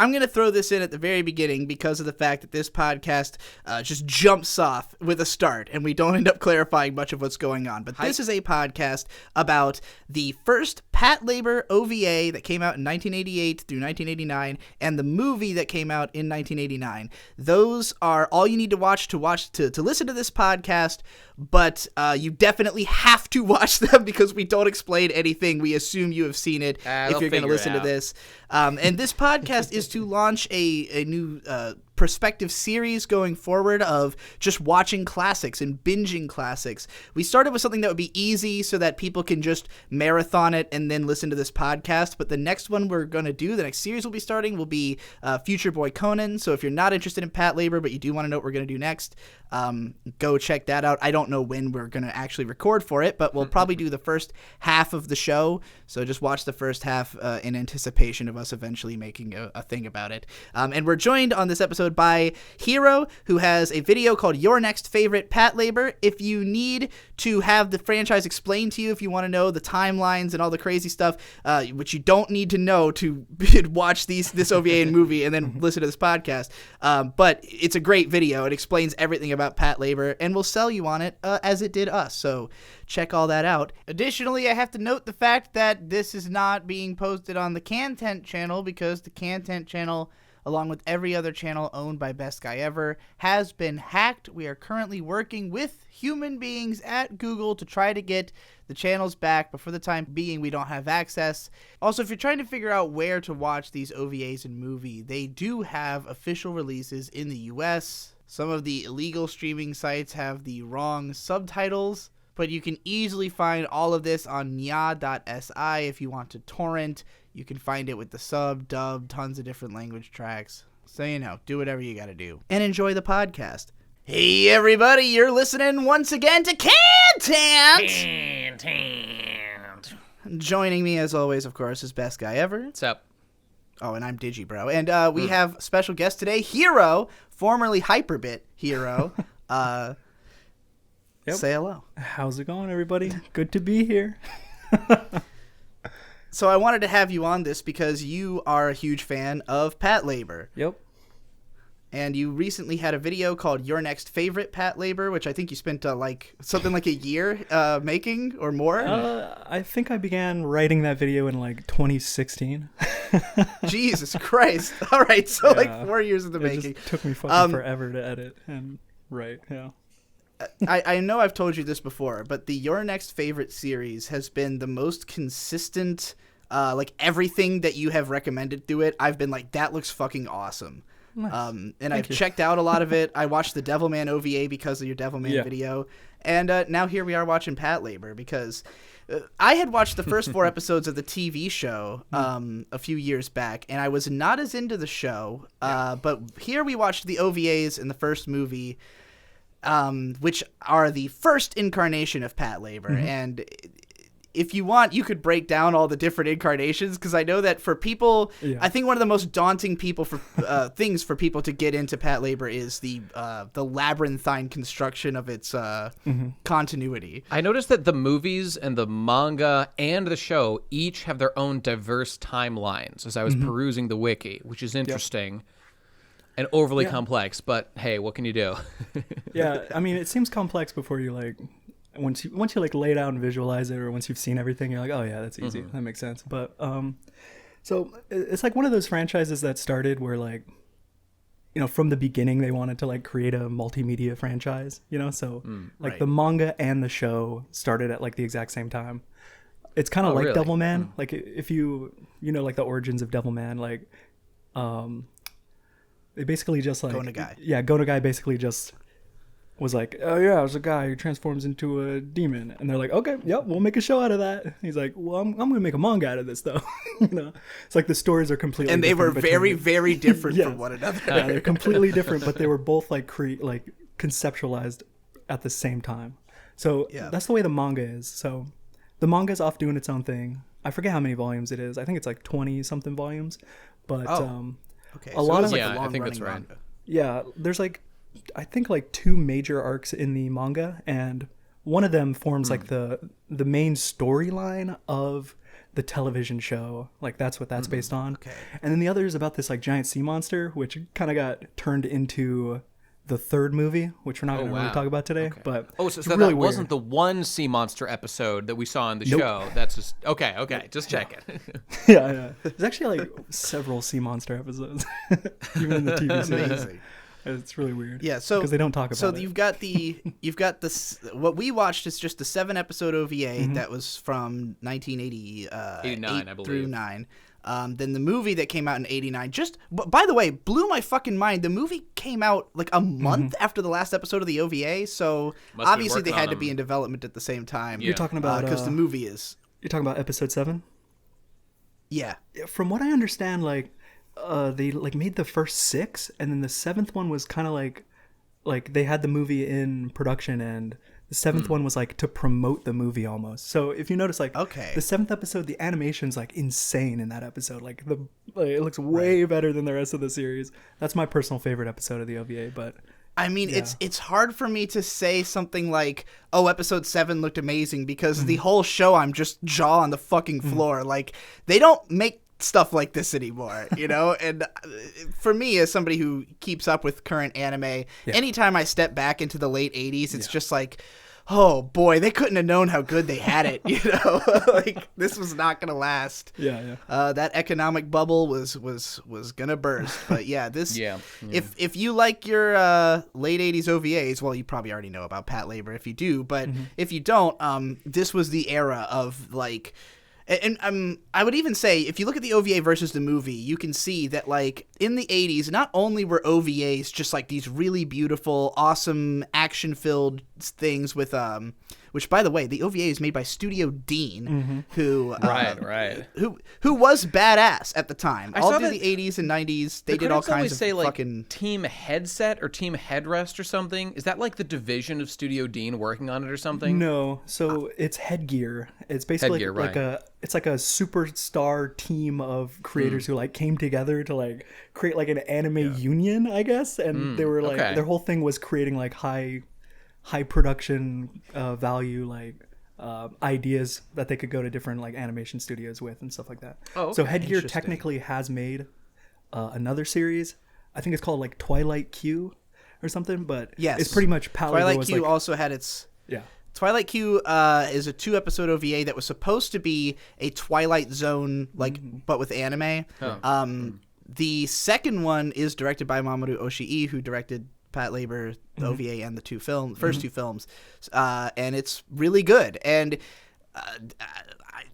I'm going to throw this in at the very beginning because of the fact that this podcast just jumps off with a start and we don't end up clarifying much of what's going on. But this is a podcast about the first Patlabor OVA that came out in 1988 through 1989 and the movie that came out in 1989. Those are all you need to watch to listen to this podcast, but you definitely have to watch them because we don't explain anything. We assume you have seen it if you're going to listen to this. And this podcast is to launch a new perspective series going forward of just watching classics and binging classics. We started with something that would be easy so that people can just marathon it and then listen to this podcast. But the next one we're going to do, the next series we'll be starting will be Future Boy Conan. So if you're not interested in Patlabor, but you do want to know what we're going to do next, go check that out. I don't know when we're going to actually record for it, but we'll probably do the first half of the show. So just watch the first half in anticipation of us eventually making a thing about it. And we're joined on this episode by Hero, who has a video called Your Next Favorite Patlabor. If you need to have the franchise explained to you, if you want to know the timelines and all the crazy stuff, which you don't need to know to watch this OVA and movie and then listen to this podcast, but it's a great video. It explains everything about Patlabor and will sell you on it as it did us. So check all that out. Additionally, I have to note the fact that this is not being posted on the Content channel because the Content channel, along with every other channel owned by Best Guy Ever, has been hacked. We are currently working with human beings at Google to try to get the channels back, but for the time being, we don't have access. Also, if you're trying to figure out where to watch these OVAs and movie, they do have official releases in the US. Some of the illegal streaming sites have the wrong subtitles, but you can easily find all of this on nya.si if you want to torrent. You can find it with the sub, dub, tons of different language tracks. So, do whatever you gotta do. And enjoy the podcast. Hey, everybody, you're listening once again to Content! Joining me, as always, of course, is Best Guy Ever. What's up? Oh, and I'm DigiBro. And we have a special guest today, Hero, formerly Hyperbit Hero. Yep. Say hello. How's it going, everybody? Good to be here. So I wanted to have you on this because you are a huge fan of Patlabor. Yep. And you recently had a video called Your Next Favorite Patlabor, which I think you spent something like a year making or more. I think I began writing that video in 2016. Jesus Christ. All right. So 4 years in the making. It just took me fucking forever to edit and write. Yeah. I know I've told you this before, but the Your Next Favorite series has been the most consistent, everything that you have recommended through it, I've been like, that looks fucking awesome. Nice. And I've checked out a lot of it. I watched the Devilman OVA because of your Devilman video. And now here we are watching Patlabor because I had watched the first 4 episodes of the TV show a few years back, and I was not as into the show. But here we watched the OVAs in the first movie, which are the first incarnation of Patlabor. And if you want, you could break down all the different incarnations, because I know that for people, I think one of the most daunting things for people to get into Patlabor is the labyrinthine construction of its continuity. I noticed that the movies and the manga and the show each have their own diverse timelines as I was perusing the wiki, which is interesting. And overly complex, but hey, what can you do? Yeah, I mean, it seems complex before you once you lay it out and visualize it, or once you've seen everything, you're like, oh yeah, that's easy, that makes sense. But so it's like one of those franchises that started where from the beginning they wanted to create a multimedia franchise, so the manga and the show started at the exact same time. It's kind of like really? Devilman, if you the origins of Devilman, they basically just Gonagai. Yeah, Gonagai basically just was like, oh yeah, there's a guy who transforms into a demon, and they're like, okay, yep, we'll make a show out of that. He's like, well, I'm gonna make a manga out of this though. It's like the stories are completely and they were very very different from one another. Yeah, they're completely different, but they were both conceptualized at the same time. So that's the way the manga is. So the manga is off doing its own thing. I forget how many volumes it is. I think it's 20 something volumes, but okay, a lot of I think that's right. Manga. Yeah, there's I think 2 major arcs in the manga, and one of them forms the main storyline of the television show. Like that's what that's based on. Okay. And then the other is about this like giant sea monster, which kind of got turned into the third movie, which we're not going to really talk about today. Okay. But so it's that really wasn't weird. the one sea monster episode that we saw in the Nope. show. That's just okay. Just check it. Yeah. There's actually like several sea monster episodes, even in the TV series. Amazing. It's really weird. Yeah, so because they don't talk about so it. you've got this. What we watched is just the 7-episode OVA that was from 1980, 89, I through believe. 9. Then the movie that came out in 89. By the way, blew my fucking mind. The movie came out like a month after the last episode of the OVA, so Must have obviously they been had working to on be them. in development at the same time. Yeah. You're talking about because the movie is. You're talking about episode 7. Yeah. From what I understand, like they like made the first 6, and then the 7th one was kind of like they had the movie in production, and the 7th one was like to promote the movie almost. So if you notice, like Okay. the 7th episode, the animation's like insane in that episode. Like it looks way better than the rest of the series. That's my personal favorite episode of the OVA. But I mean, it's hard for me to say something like, "Oh, episode 7 looked amazing," because the whole show I'm just jaw on the fucking floor. Like they don't make stuff like this anymore, you know? And for me, as somebody who keeps up with current anime, anytime I step back into the late 80s, it's just like, oh boy, they couldn't have known how good they had it, you know? Like this was not gonna last. That economic bubble was gonna burst. But yeah, this if you like your late 80s OVAs, well, you probably already know about Patlabor if you do, but if you don't, this was the era of like. And I would even say, if you look at the OVA versus the movie, you can see that, like, in the 80s, not only were OVAs just, like, these really beautiful, awesome, action-filled things with, which, by the way, the OVA is made by Studio Dean, who... Right. Who was badass at the time. I All saw through that the 80s and 90s, they did all critics always kinds of say, like, fucking... Team Headset or Team Headrest or something. Is that, like, the division of Studio Dean working on it or something? no, so it's Headgear. It's basically Headgear, like right. it's like a superstar team of creators who like came together to like create like an anime union, I guess. And they were like their whole thing was creating like high production value like ideas that they could go to different like animation studios with and stuff like that. So Headgear technically has made another series. I think it's called like Twilight Q or something, but it's pretty much Patlabor Twilight was Q like, also had its... Twilight Q is a 2-episode OVA that was supposed to be a Twilight Zone, like, but with anime. The second one is directed by Mamoru Oshii, who directed Patlabor, the OVA, and the first two films, and it's really good. And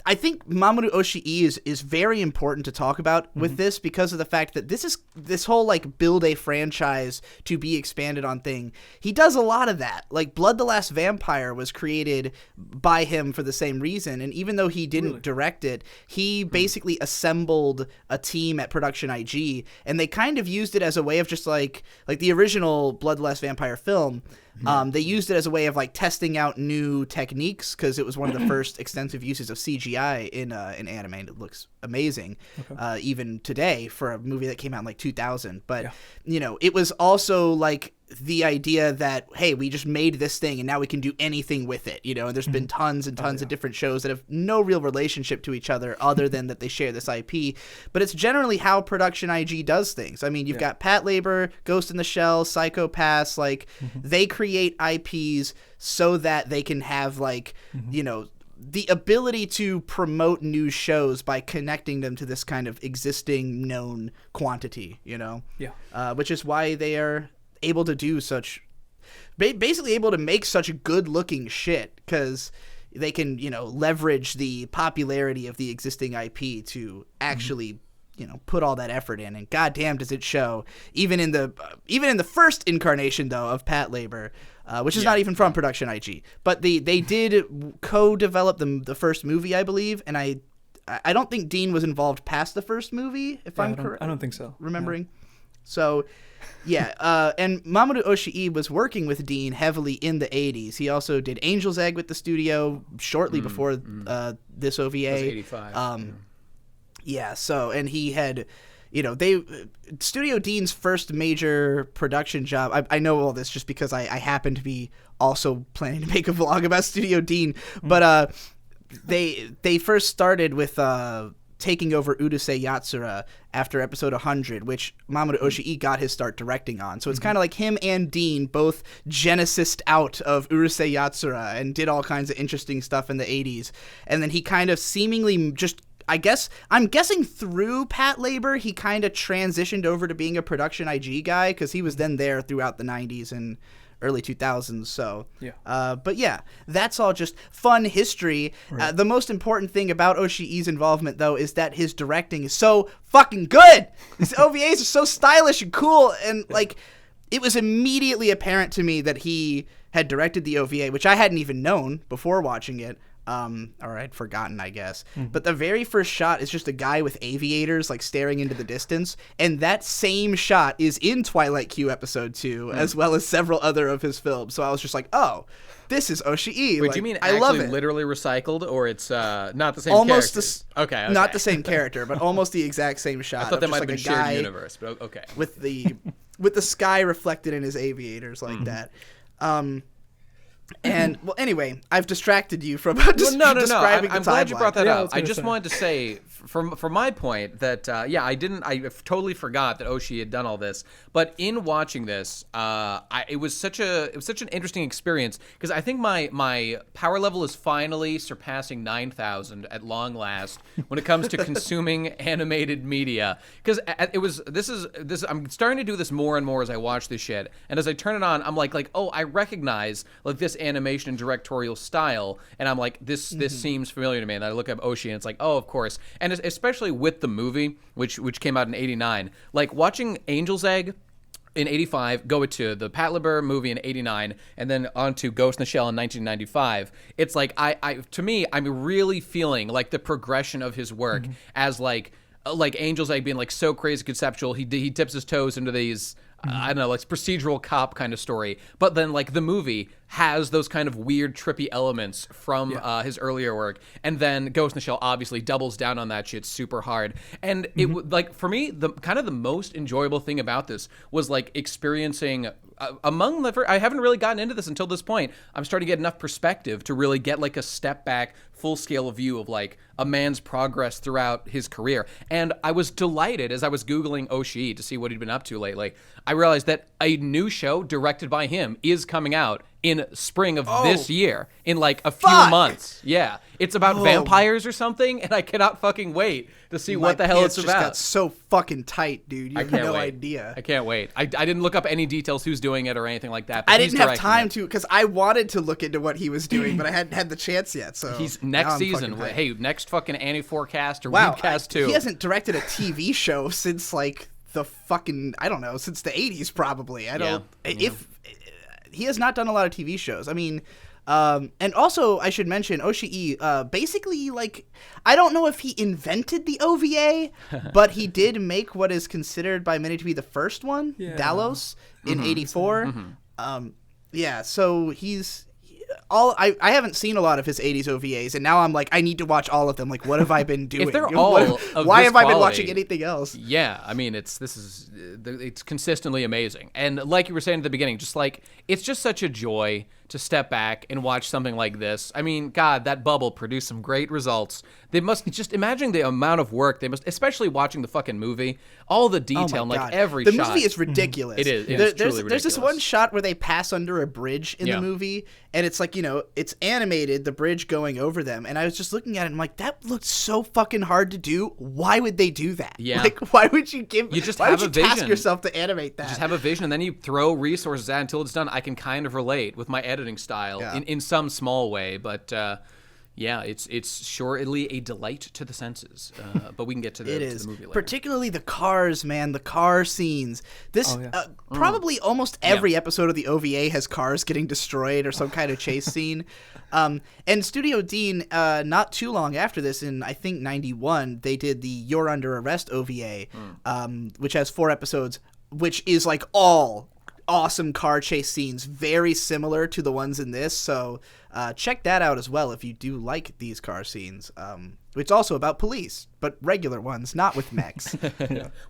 I think Mamoru Oshii is very important to talk about with this because of the fact that this whole like build a franchise to be expanded on thing. He does a lot of that. Like Blood the Last Vampire was created by him for the same reason, and even though he didn't direct it, he basically assembled a team at Production IG, and they kind of used it as a way of just like the original Blood the Last Vampire film. They used it as a way of like testing out new techniques because it was one of the first extensive uses of CGI in anime, and it looks amazing even today for a movie that came out in like 2000. But you know, it was also like the idea that, hey, we just made this thing and now we can do anything with it, you know, and there's been tons and tons of different shows that have no real relationship to each other other than that they share this IP, but it's generally how Production IG does things. I mean, you've got Patlabor, Ghost in the Shell, Psycho Pass, like they create IPs so that they can have like, you know, the ability to promote new shows by connecting them to this kind of existing known quantity, you know? Which is why they are able to do such basically able to make such good looking shit because they can, you know, leverage the popularity of the existing IP to actually you know, put all that effort in, and goddamn does it show. Even in the first incarnation though of Patlabor, which is not even from Production IG, but they did co-develop the first movie, I believe, and I don't think Dean was involved past the first movie, if I'm correct. I don't think so. Remembering. So, yeah, and Mamoru Oshii was working with Dean heavily in the 80s. He also did Angel's Egg with the studio shortly before this OVA. That was 85. Yeah, so, and he had, you know, Studio Dean's first major production job, I know all this just because I happen to be also planning to make a vlog about Studio Dean, but they first started with taking over Urusei Yatsura after episode 100, which Mamoru Oshii got his start directing on. So it's kind of like him and Dean both genesised out of Urusei Yatsura and did all kinds of interesting stuff in the 80s. And then he kind of seemingly just, I'm guessing through Patlabor, he kind of transitioned over to being a production IG guy, because he was then there throughout the 90s and early 2000s. So but yeah, that's all just fun history. Right. The most important thing about Oshii's involvement, though, is that his directing is so fucking good. These OVAs are so stylish and cool, and like, it was immediately apparent to me that he had directed the OVA, which I hadn't even known before watching it. Or I'd forgotten, I guess. But the very first shot is just a guy with aviators, like, staring into the distance, and that same shot is in Twilight Q episode 2, as well as several other of his films. So I was just like, oh, this is Oshii. Wait, like, do you mean I love actually it. Literally recycled, or it's not the same almost characters? Okay. Not the same character, but almost the exact same shot. I thought that might like have been a guy shared universe, but okay. With the sky reflected in his aviators like that. And, well, anyway, I've distracted you from describing the timeline. I'm glad you brought that up. I just say. wanted to say, from my point, that, I totally forgot that Oshii had done all this. But in watching this, it was such an interesting experience, because I think my power level is finally surpassing 9,000 at long last when it comes to consuming animated media. Because I'm starting to do this more and more as I watch this shit. And as I turn it on, I'm like, oh, I recognize, like, this animation and directorial style, and I'm like, this seems familiar to me. And I look up Oshii, and it's like, oh, of course. And especially with the movie, which came out in '89, like watching Angel's Egg in '85, go to the Patlabor movie in '89, and then on to Ghost in the Shell in 1995. It's like, to me, I'm really feeling like the progression of his work as like Angel's Egg being like so crazy conceptual. He dips his toes into these, I don't know, like procedural cop kind of story. But then like the movie has those kind of weird, trippy elements from his earlier work. And then Ghost in the Shell obviously doubles down on that shit super hard. And it like, for me, the kind of the most enjoyable thing about this was like experiencing I haven't really gotten into this until this point. I'm starting to get enough perspective to really get like a step back, full scale view of like a man's progress throughout his career. And I was delighted as I was Googling Oshii to see what he'd been up to lately. I realized that a new show directed by him is coming out in spring of this year, in like a few months. Yeah. It's about vampires or something, and I cannot fucking wait to see what the hell it's about. Just got so fucking tight, dude. You have no idea. I can't wait. I didn't look up any details who's doing it or anything like that. I didn't have time to, because I wanted to look into what he was doing, but I hadn't had the chance yet. So he's next season. Hey, next fucking Annie Forecast or wow, Weedcast 2. He hasn't directed a TV show since like the fucking, I don't know, since the 80s probably. He has not done a lot of TV shows. I mean, and also I should mention Oshii, basically, like, I don't know if he invented the OVA, but he did make what is considered by many to be the first one, Dallos, in '84. So he's I haven't seen a lot of his 80s OVAs, and now I'm like, I need to watch all of them. Like, what have I been doing? If they're all why have I been watching anything else? Yeah, I mean, it's consistently amazing. And like you were saying at the beginning, just like, it's just such a joy to step back and watch something like this. I mean, God, that bubble produced some great results. They must just imagine the amount of work they must, especially watching the fucking movie, all the detail, and like every shot. The movie is ridiculous. It is. Truly ridiculous. There's this one shot where they pass under a bridge in the movie, and it's like, you know, it's animated, the bridge going over them, and I was just looking at it and I'm like, that looked so fucking hard to do. Why would they do that? Yeah. Like, why would you task vision. yourself to animate that? You just have a vision, and then you throw resources at it until it's done. I can kind of relate with my editing style in some small way, but it's surely a delight to the senses. But we can get to the movie later. Particularly the cars, man, the car scenes. This probably almost every episode of the OVA has cars getting destroyed or some kind of chase scene. And Studio Dean, not too long after this, in I think '91, they did the You're Under Arrest OVA, which has 4 episodes, which is like all awesome car chase scenes, very similar to the ones in this. So check that out as well if you do like these car scenes. It's also about police, but regular ones, not with mechs.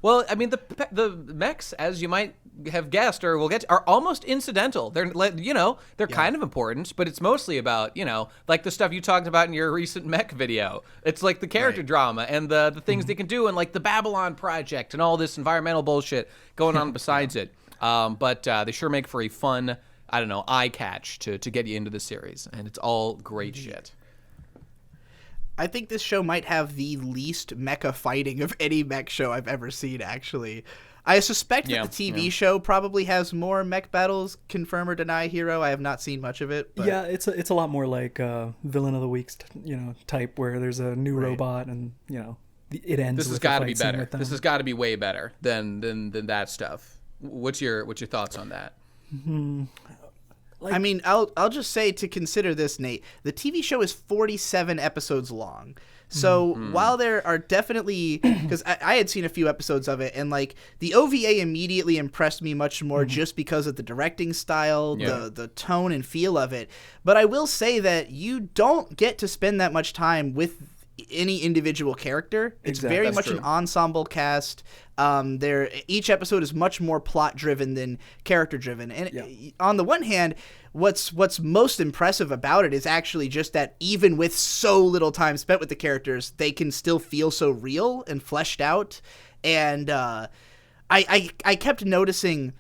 Well, I mean, the mechs, as you might have guessed or will get are almost incidental. They're they're kind of important, but it's mostly about like the stuff you talked about in your recent mech video. It's like the character drama and the things they can do, and like the Babylon Project and all this environmental bullshit going on besides it. But they sure make for a fun, I don't know, eye catch to get you into the series, and it's all great shit. I think this show might have the least mecha fighting of any mech show I've ever seen, actually. I suspect that the TV show probably has more mech battles, confirm or deny Hero. I have not seen much of it. But... Yeah, it's a lot more like Villain of the Week, type, where there's a new robot and, it ends this with has got to a be fight scene better. with them. This has got to be way better than that stuff. What's your thoughts on that? I mean, I'll just say, to consider this, Nate, the TV show is 47 episodes long. So while there are definitely, because I had seen a few episodes of it, and like the OVA immediately impressed me much more just because of the directing style, the tone and feel of it. But I will say that you don't get to spend that much time with any individual character. It's very much an ensemble cast. Each episode is much more plot driven than character driven. And on the one hand, what's most impressive about it is actually just that even with so little time spent with the characters, they can still feel so real and fleshed out. And I kept noticing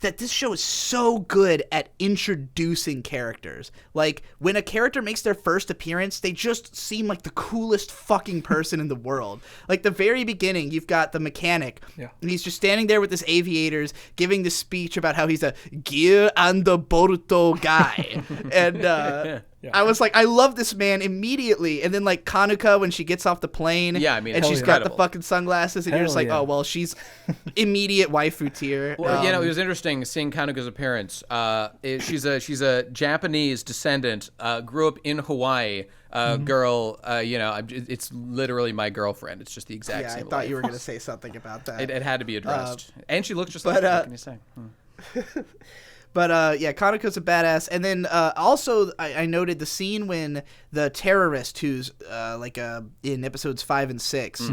that this show is so good at introducing characters. Like, when a character makes their first appearance, they just seem like the coolest fucking person in the world. Like, the very beginning, you've got the mechanic. Yeah. And he's just standing there with his aviators, giving this speech about how he's a gear and the borto guy. And I was like, I love this man immediately. And then, like, Kanuka, when she gets off the plane, and she's got the fucking sunglasses, and you're just like, oh, well, she's immediate waifu tier. Well, it was interesting seeing Kanuka's appearance. She's a Japanese descendant, grew up in Hawaii. Girl, it's literally my girlfriend. It's just the exact same. I thought you were going to say something about that. It had to be addressed. And she looks just like her. What can you say? But Kanuka's a badass. And then also I noted the scene when the terrorist who's in episodes 5 and 6,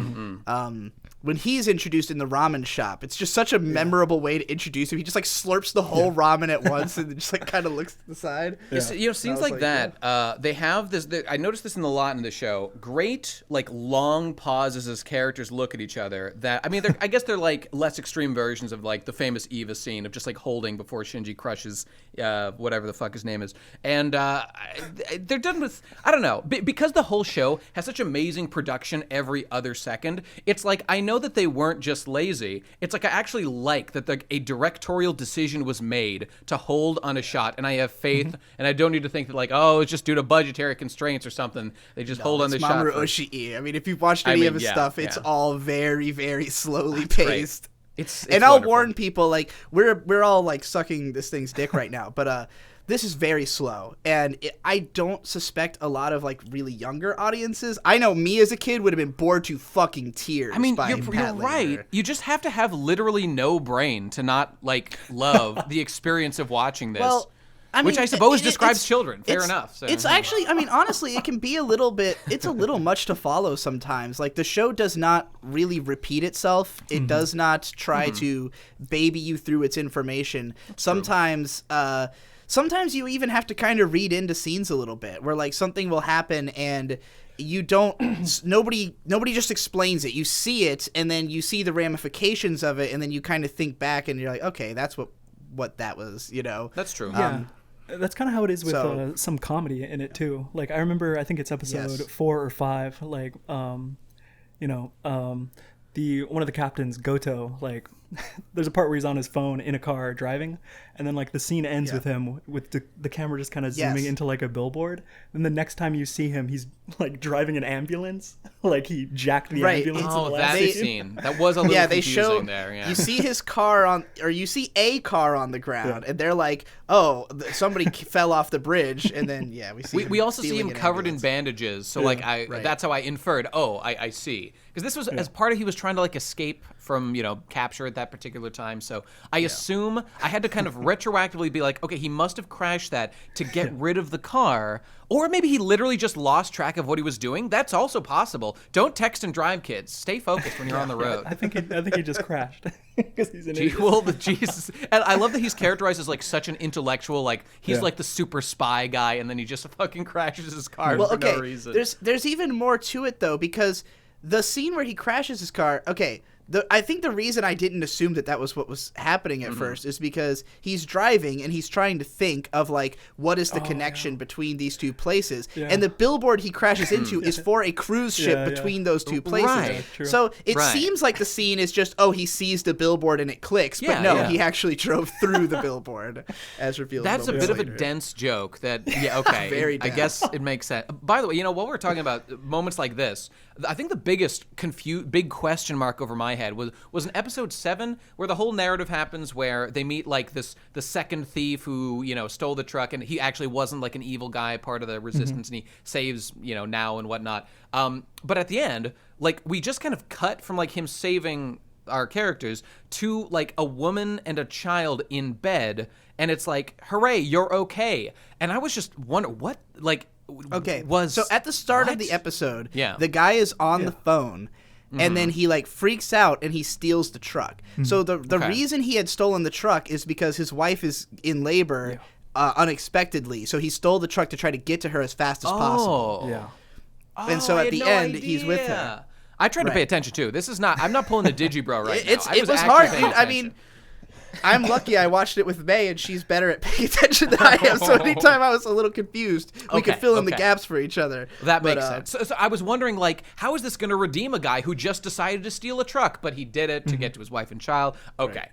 when he's introduced in the ramen shop, it's just such a memorable way to introduce him. He just like slurps the whole ramen at once and just like kind of looks to the side. Scenes like that, they have this. I noticed this in a lot in the show. Great, like, long pauses as characters look at each other. That, I mean, I guess they're like less extreme versions of like the famous Eva scene of just like holding before Shinji crushes whatever the fuck his name is. And they're done with, I don't know, because the whole show has such amazing production every other second. It's like, I know that they weren't just lazy. It's like, I actually like that a directorial decision was made to hold on a shot, and I have faith, and I don't need to think that like, oh, it's just due to budgetary constraints or something. They just hold on the shot. Mamoru Oshii. I mean, if you've watched any of his stuff, it's all very, very slowly paced. It's and I'll warn people, like, we're all like sucking this thing's dick right now, but this is very slow, and I don't suspect a lot of like really younger audiences. I know me as a kid would have been bored to fucking tears. I mean, by you're Patlabor. right. You just have to have literally no brain to not like love the experience of watching this. Well, I mean, which I suppose describes children. Fair enough. So. It's actually, I mean, honestly, it can be a little much to follow sometimes. Like, the show does not really repeat itself. It does not try to baby you through its information. Sometimes you even have to kind of read into scenes a little bit, where like something will happen and you don't nobody just explains it. You see it, and then you see the ramifications of it, and then you kind of think back and you're like, okay, that's what that was, That's true. That's kind of how it is with some comedy in it too. Like, I remember, I think it's episode 4 or 5, like one of the captains, Goto, like there's a part where he's on his phone in a car driving, and then like the scene ends with him with the camera just kind of zooming into like a billboard. And the next time you see him, he's like driving an ambulance, like he jacked the ambulance. Oh, that scene. That was a little confusing there. Yeah. You see his car you see a car on the ground, and they're like, oh, somebody fell off the bridge, and then we see. We also see him covered in bandages, so that's how I inferred. Oh, I see. because this was as part of he was trying to like escape from capture at that particular time. So I assume I had to kind of retroactively be like, okay, he must have crashed that to get rid of the car, or maybe he literally just lost track of what he was doing. That's also possible. Don't text and drive, kids. Stay focused when you're on the road. I think he just crashed because he's an idiot. Well, Jesus, and I love that he's characterized as like such an intellectual, like he's like the super spy guy, and then he just fucking crashes his car for no reason. There's even more to it though, because the scene where he crashes his car, I think the reason I didn't assume that was what was happening at first is because he's driving and he's trying to think of like what is the connection between these two places, and the billboard he crashes into is for a cruise ship between those two places. Right. So it seems like the scene is just he sees the billboard and it clicks, but he actually drove through the billboard, as revealed. That's a bit of a dense joke. Very dense. I guess it makes sense. By the way, while we're talking about moments like this, I think the biggest big question mark over my head was in episode 7, where the whole narrative happens where they meet like the second thief who stole the truck, and he actually wasn't like an evil guy, part of the resistance, and he saves now and whatnot. But at the end, like we just kind of cut from like him saving our characters to like a woman and a child in bed, and it's like, hooray, you're okay. And I was just wondering what like. Okay, so at the start of the episode, the guy is on the phone, and then he like freaks out and he steals the truck. So the reason he had stolen the truck is because his wife is in labor unexpectedly. So he stole the truck to try to get to her as fast as possible. Yeah. And so at the end, he's with her. I tried to pay attention too. This is not. I'm not pulling the digibro right now. It was hard, dude. I mean, I'm lucky I watched it with May, and she's better at paying attention than I am. So anytime I was a little confused, we could fill in the gaps for each other. That makes sense. So I was wondering, like, how is this going to redeem a guy who just decided to steal a truck, but he did it to get to his wife and child? Okay,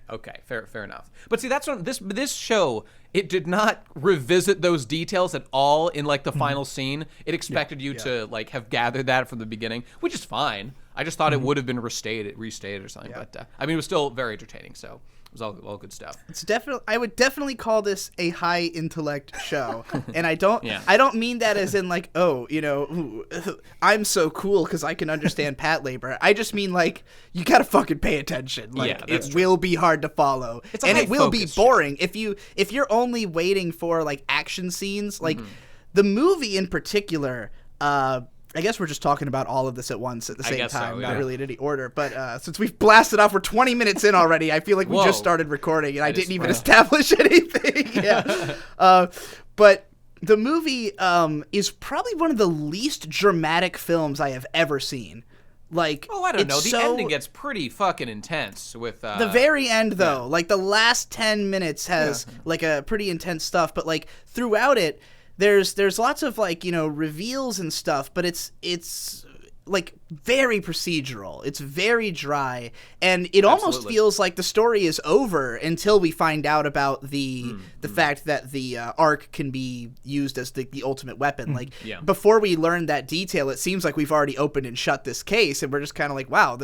fair enough. But see, that's what this show. It did not revisit those details at all in like the final scene. It expected you to like have gathered that from the beginning, which is fine. I just thought it would have been restated or something. But I mean, it was still very entertaining. So it was all good stuff. It's definitely. I would definitely call this a high intellect show, and I don't mean that as in like, I'm so cool because I can understand Patlabor. I just mean like you gotta fucking pay attention. Like it will be hard to follow, and it will be boring if you're only waiting for like action scenes. Like the movie in particular. I guess we're just talking about all of this at once at the same time, not really in any order. But since we've blasted off, we're 20 minutes in already. I feel like we just started recording, and I didn't even establish anything. But the movie is probably one of the least dramatic films I have ever seen. Like, I don't know. The ending gets pretty fucking intense with the very end, though. Like the last 10 minutes has like a pretty intense stuff, but like throughout it. There's lots of like reveals and stuff, but it's like very procedural. It's very dry, and it almost feels like the story is over until we find out about the fact that the arc can be used as the ultimate weapon. Like before we learn that detail, it seems like we've already opened and shut this case, and we're just kind of like, wow,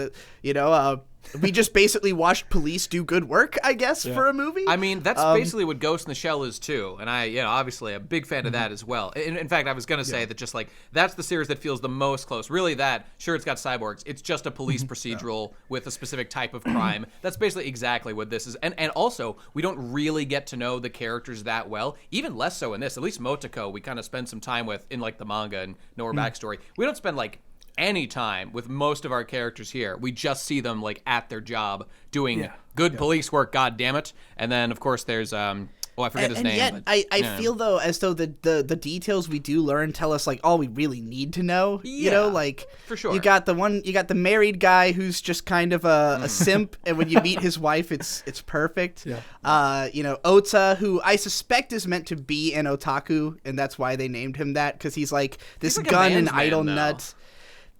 we just basically watched police do good work, I guess, for a movie. I mean, that's basically what Ghost in the Shell is too, and I, obviously, a big fan of that as well. In fact, I was gonna say that just like that's the series that feels the most close. Really, sure, it's got cyborgs. It's just a police procedural with a specific type of crime. That's basically exactly what this is, and also we don't really get to know the characters that well. Even less so in this. At least Motoko, we kind of spend some time with in like the manga and know her backstory. We don't spend like any time with most of our characters here. We just see them like at their job doing good police work, god damn it. And then of course there's I forget his name. Yet, I feel though as though the details we do learn tell us like all we really need to know. Like for sure. You got the married guy who's just kind of a simp, and when you meet his wife, it's perfect. Ota, who I suspect is meant to be an otaku, and that's why they named him that, because he's like this gun and idol nut.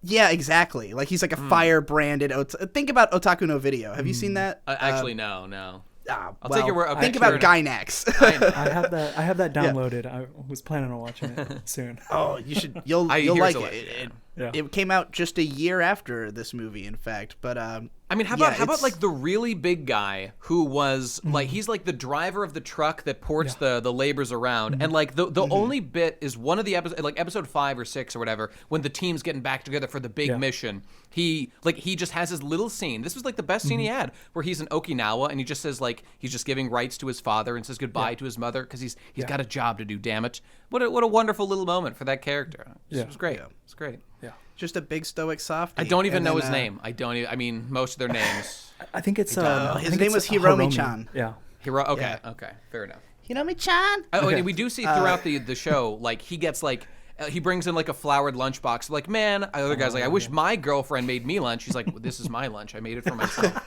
Yeah, exactly. Like he's like a fire-branded. Think about Otaku no Video. Have you seen that? Actually, no. I'll take your word. Think about Gainax. I have that downloaded. I was planning on watching it soon. Oh, you should. You'll like it. Yeah. It came out just a year after this movie, in fact. But I mean, how about like the really big guy who was like, he's like the driver of the truck that ports the laborers around, and like the only bit is one of the episodes, like episode 5 or 6 or whatever, when the team's getting back together for the big mission. He just has his little scene. This was like the best scene he had, where he's in Okinawa and he just says like he's just giving rights to his father and says goodbye to his mother because he's got a job to do. Damn it! What a wonderful little moment for that character. It was great. It's great. Yeah. just a big stoic softie. I don't even know his name. I mean, most of their names. I think it's his name was Hiromi-chan. Yeah. Okay, fair enough. Hiromi-chan. Oh, and we do see throughout the show, like he gets like. He brings in like a flowered lunchbox. Like, man, the other guy's like, I wish my girlfriend made me lunch. He's like, well, this is my lunch. I made it for myself.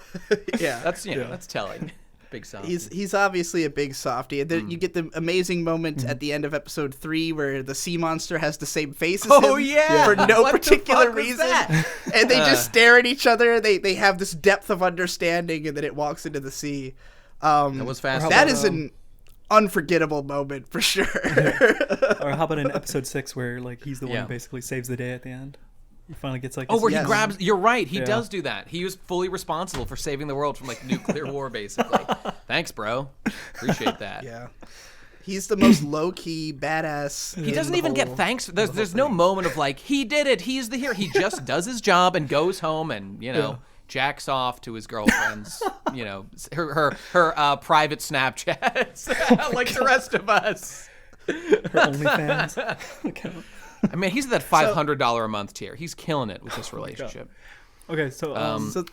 That's telling. Big softie. He's obviously a big softie. And then you get the amazing moment at the end of episode 3 where the sea monster has the same face as him. Oh yeah, for no what particular the fuck was reason. That? And they just stare at each other. They have this depth of understanding, and then it walks into the sea. That was fast. That is an unforgettable moment for sure. Or how about in episode 6 where like he's the one who basically saves the day at the end? He finally gets like he grabs. You're right. He does do that. He was fully responsible for saving the world from like nuclear war, basically. Thanks, bro. Appreciate that. Yeah. He's the most low-key badass. He doesn't even get thanks. There's no moment of like, he did it. He's the hero. He just does his job and goes home and jacks off to his girlfriend's, her private Snapchats, like the rest of us. Her OnlyFans account. I mean, he's at that $500 a month tier. He's killing it with this relationship. Okay, so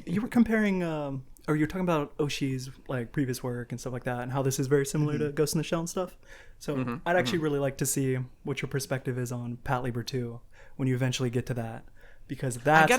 you were comparing, or you were talking about Oshi's like previous work and stuff like that, and how this is very similar to Ghost in the Shell and stuff. So I'd actually really like to see what your perspective is on Patlabor 2 when you eventually get to that, because that's I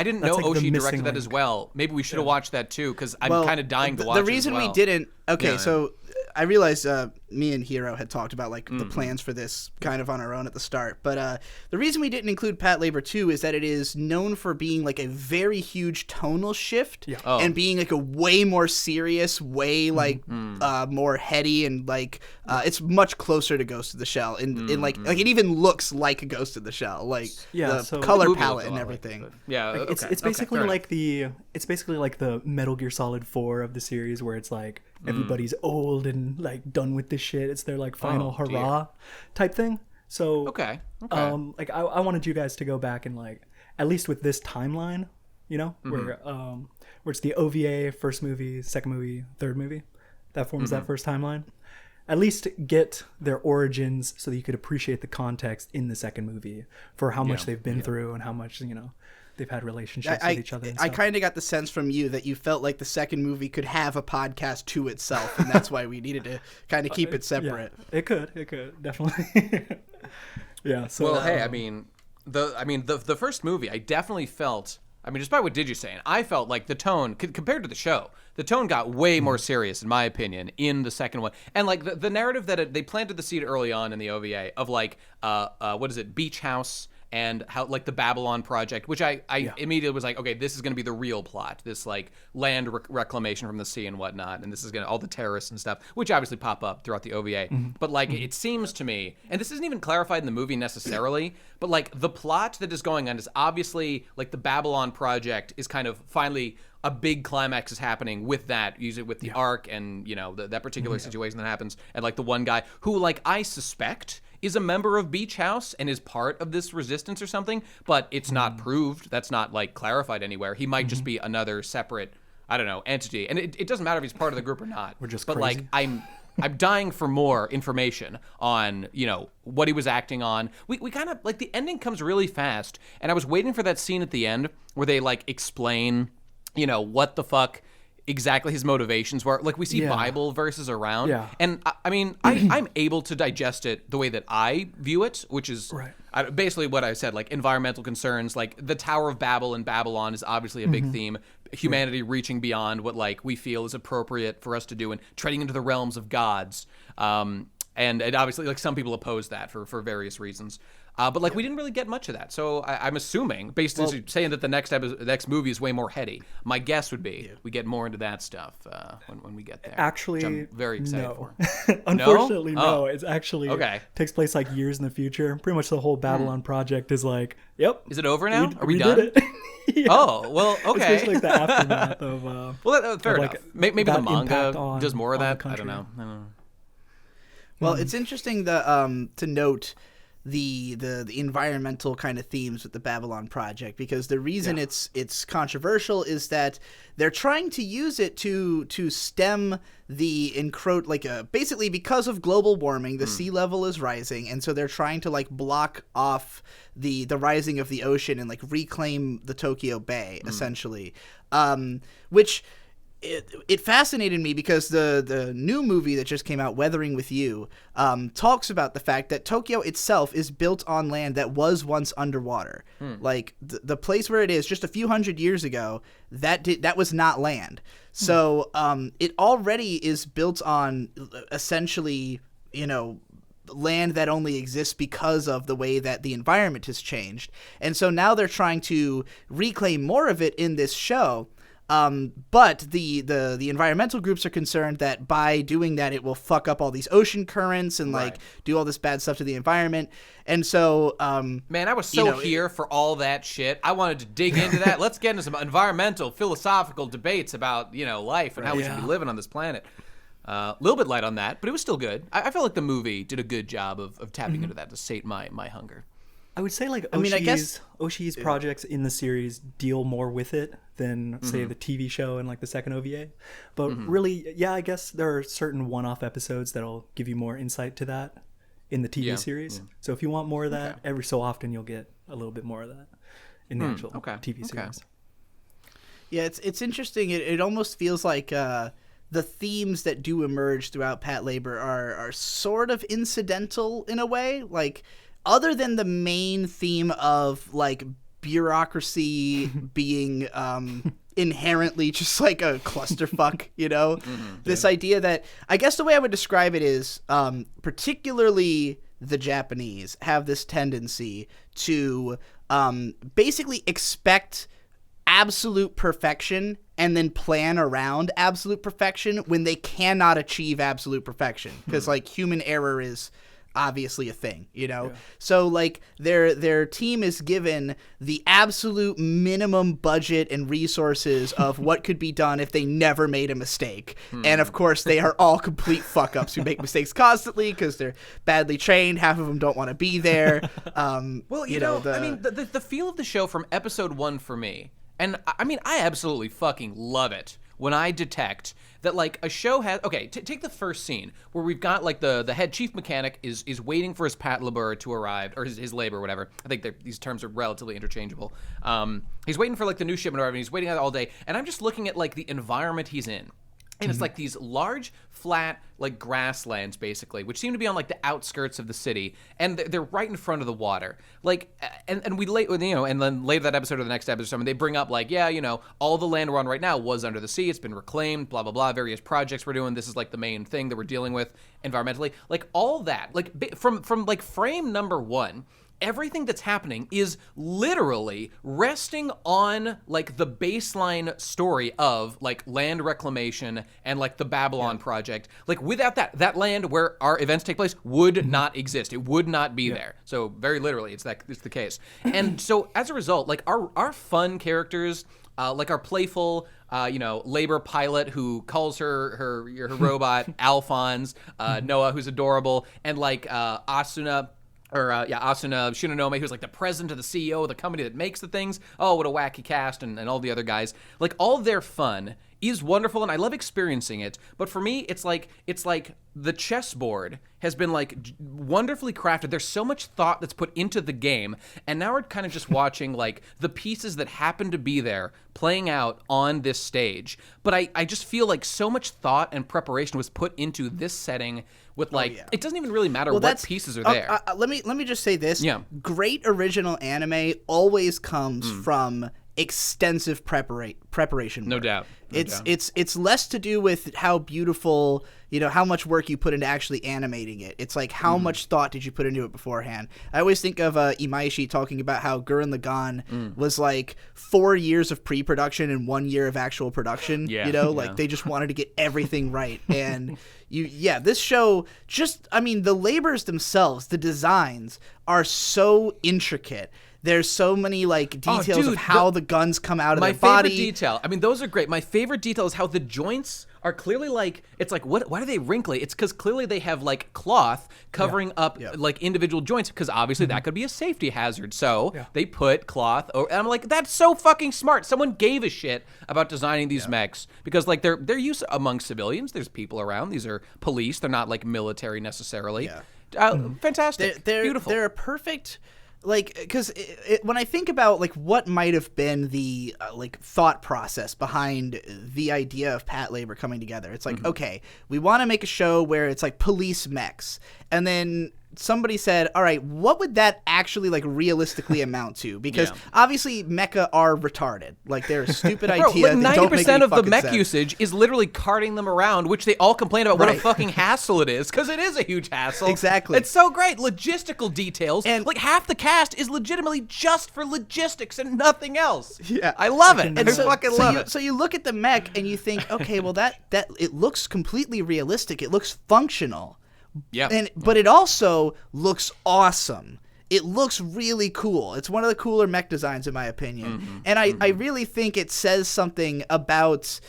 didn't know like Oshii directed that as well. Maybe we should have watched that too, because I'm kind of dying to watch it as well. The reason we didn't... Okay, so I realized me and Hiro had talked about like the plans for this kind of on our own at the start. But the reason we didn't include Patlabor 2 is that it is known for being like a very huge tonal shift and being like a way more serious, way like more heady, and like it's much closer to Ghost of the Shell. In like it even looks like a Ghost of the Shell, like the color palette and everything. It's basically like it's basically like the Metal Gear Solid 4 of the series, where it's like everybody's old and like done with this shit. It's their like final hurrah type thing. So like I wanted you guys to go back and like at least with this timeline, where it's the OVA, first movie, second movie, third movie, that forms that first timeline. At least get their origins so that you could appreciate the context in the second movie for how much they've been through and how much they've had relationships with each other. And I kind of got the sense from you that you felt like the second movie could have a podcast to itself, and that's why we needed to kind of keep it separate. Yeah, it could definitely. Yeah. So the first movie, I definitely felt. I mean, despite what Digi's saying, I felt like the tone compared to the show, the tone got way more serious, in my opinion, in the second one. And like the narrative that they planted the seed early on in the OVA of like, Beach House. And how like the Babylon Project, which I immediately was like, okay, this is going to be the real plot, this like land reclamation from the sea and whatnot, and this is going to all the terrorists and stuff, which obviously pop up throughout the OVA. But like it seems to me, and this isn't even clarified in the movie necessarily, but like the plot that is going on is obviously like the Babylon Project is kind of finally a big climax is happening with that, usually with the Ark and that particular situation that happens, and like the one guy who like I suspect is a member of Beach House and is part of this resistance or something, but it's not proved. That's not like clarified anywhere. He might just be another separate, I don't know, entity. And it doesn't matter if he's part of the group or not. We're just but crazy. Like I'm dying for more information on, what he was acting on. We kind of like the ending comes really fast, and I was waiting for that scene at the end where they like explain, what the fuck exactly his motivations were. Like we see Bible verses around, and I mean I'm able to digest it the way that I view it, which is basically what I said, like environmental concerns, like the Tower of Babel in Babylon is obviously a big theme, humanity reaching beyond what like we feel is appropriate for us to do and treading into the realms of gods, and obviously like some people oppose that for various reasons. But like we didn't really get much of that, so I'm assuming, based on saying that the next movie is way more heady, my guess would be we get more into that stuff when we get there. Actually, which I'm very excited for. Unfortunately, no. no. It's actually takes place like years in the future. Pretty much the whole Babylon project is like, yep. Is it over now? Are we did done? It. Yeah. Oh well, okay. It's basically like the aftermath of. Fair enough. Maybe the manga does more of that. I don't know. Well, it's interesting to note the environmental kind of themes with the Babylon project, because the reason it's controversial is that they're trying to use it to stem the basically because of global warming, the sea level is rising, and so they're trying to like block off the rising of the ocean and like reclaim the Tokyo Bay essentially, which. It fascinated me because the new movie that just came out, Weathering with You, talks about the fact that Tokyo itself is built on land that was once underwater. Like the place where it is just a few hundred years ago, that was not land. So it already is built on essentially, land that only exists because of the way that the environment has changed. And so now they're trying to reclaim more of it in this show. But the environmental groups are concerned that by doing that, it will fuck up all these ocean currents and like do all this bad stuff to the environment. And so, man, I was so here for all that shit. I wanted to dig into that. Let's get into some environmental, philosophical debates about, life and how we should be living on this planet. A little bit light on that, but it was still good. I felt like the movie did a good job of tapping into that to sate my hunger. I would say like Oshii's projects in the series deal more with it than say the TV show and like the second OVA. But really, I guess there are certain one-off episodes that'll give you more insight to that in the TV series. So if you want more of that, every so often you'll get a little bit more of that in the actual TV series. Yeah, it's interesting. It almost feels like the themes that do emerge throughout Patlabor are sort of incidental in a way, like. Other than the main theme of like bureaucracy being inherently just like a clusterfuck, this idea that I guess the way I would describe it is particularly the Japanese have this tendency to basically expect absolute perfection and then plan around absolute perfection when they cannot achieve absolute perfection, because like human error is obviously a thing, so like their team is given the absolute minimum budget and resources of what could be done if they never made a mistake. And of course they are all complete fuck ups who make mistakes constantly because they're badly trained. Half of them don't want to be there. I mean the feel of the show from episode 1 for me, and I mean I absolutely fucking love it when I detect that like a show has take the first scene where we've got like the head chief mechanic is waiting for his Patlabor to arrive, or his labor, whatever. I think these terms are relatively interchangeable. He's waiting for like the new shipment to arrive, and he's waiting out all day, and I'm just looking at like the environment he's in. And it's like these large, flat, like grasslands, basically, which seem to be on like the outskirts of the city, and they're right in front of the water. Like, and we and then later that episode or the next episode, they bring up like, all the land we're on right now was under the sea. It's been reclaimed, blah blah blah. Various projects we're doing. This is like the main thing that we're dealing with environmentally. Like all that, like from like frame number 1. Everything that's happening is literally resting on like the baseline story of like land reclamation and like the Babylon project. Like without that land where our events take place would not exist. It would not be there. So very literally, it's the case. And so as a result, like our fun characters, like our playful, labor pilot who calls her robot Alphonse, Noah, who's adorable, and like Asuna Shinonome, who's like the president of the CEO of the company that makes the things. Oh, what a wacky cast, and all the other guys. Like all their fun is wonderful, and I love experiencing it. But for me, it's like the chessboard has been like wonderfully crafted. There's so much thought that's put into the game, and now we're kind of just watching like the pieces that happen to be there playing out on this stage. But I just feel like so much thought and preparation was put into this setting with it doesn't even really matter what pieces are there. Let me just say this. Yeah. Great original anime always comes from extensive preparation work. No doubt. It's less to do with how beautiful, how much work you put into actually animating it. It's like how much thought did you put into it beforehand. I always think of Imaishi talking about how Gurren Lagann was like 4 years of pre-production and 1 year of actual production. They just wanted to get everything right. And this show the labors themselves, the designs are so intricate. There's so many details of how the guns come out of their body. My favorite detail. Those are great. My favorite detail is how the joints are clearly why are they wrinkly? It's because clearly they have cloth covering up individual joints, because obviously that could be a safety hazard. So they put cloth over, and I'm like, that's so fucking smart. Someone gave a shit about designing these mechs, because they're used among civilians. There's people around. These are police. They're not military necessarily. Fantastic. Beautiful. They're a perfect. Because when I think about what might have been the thought process behind the idea of Patlabor coming together, it's okay, we want to make a show where it's police mechs, and then somebody said, all right, what would that actually realistically amount to? Because obviously mecha are retarded. They're a stupid idea. 90% of the mech sense. usage is literally carting them around, which they all complain about what a fucking hassle it is, because it is a huge hassle. Exactly. It's so great. Logistical details. And half the cast is legitimately just for logistics and nothing else. Yeah. I love it. And I fucking love it. So you look at the mech and you think, okay, well that it looks completely realistic. It looks functional. Yeah. But it also looks awesome. It looks really cool. It's one of the cooler mech designs in my opinion. And I really think it says something about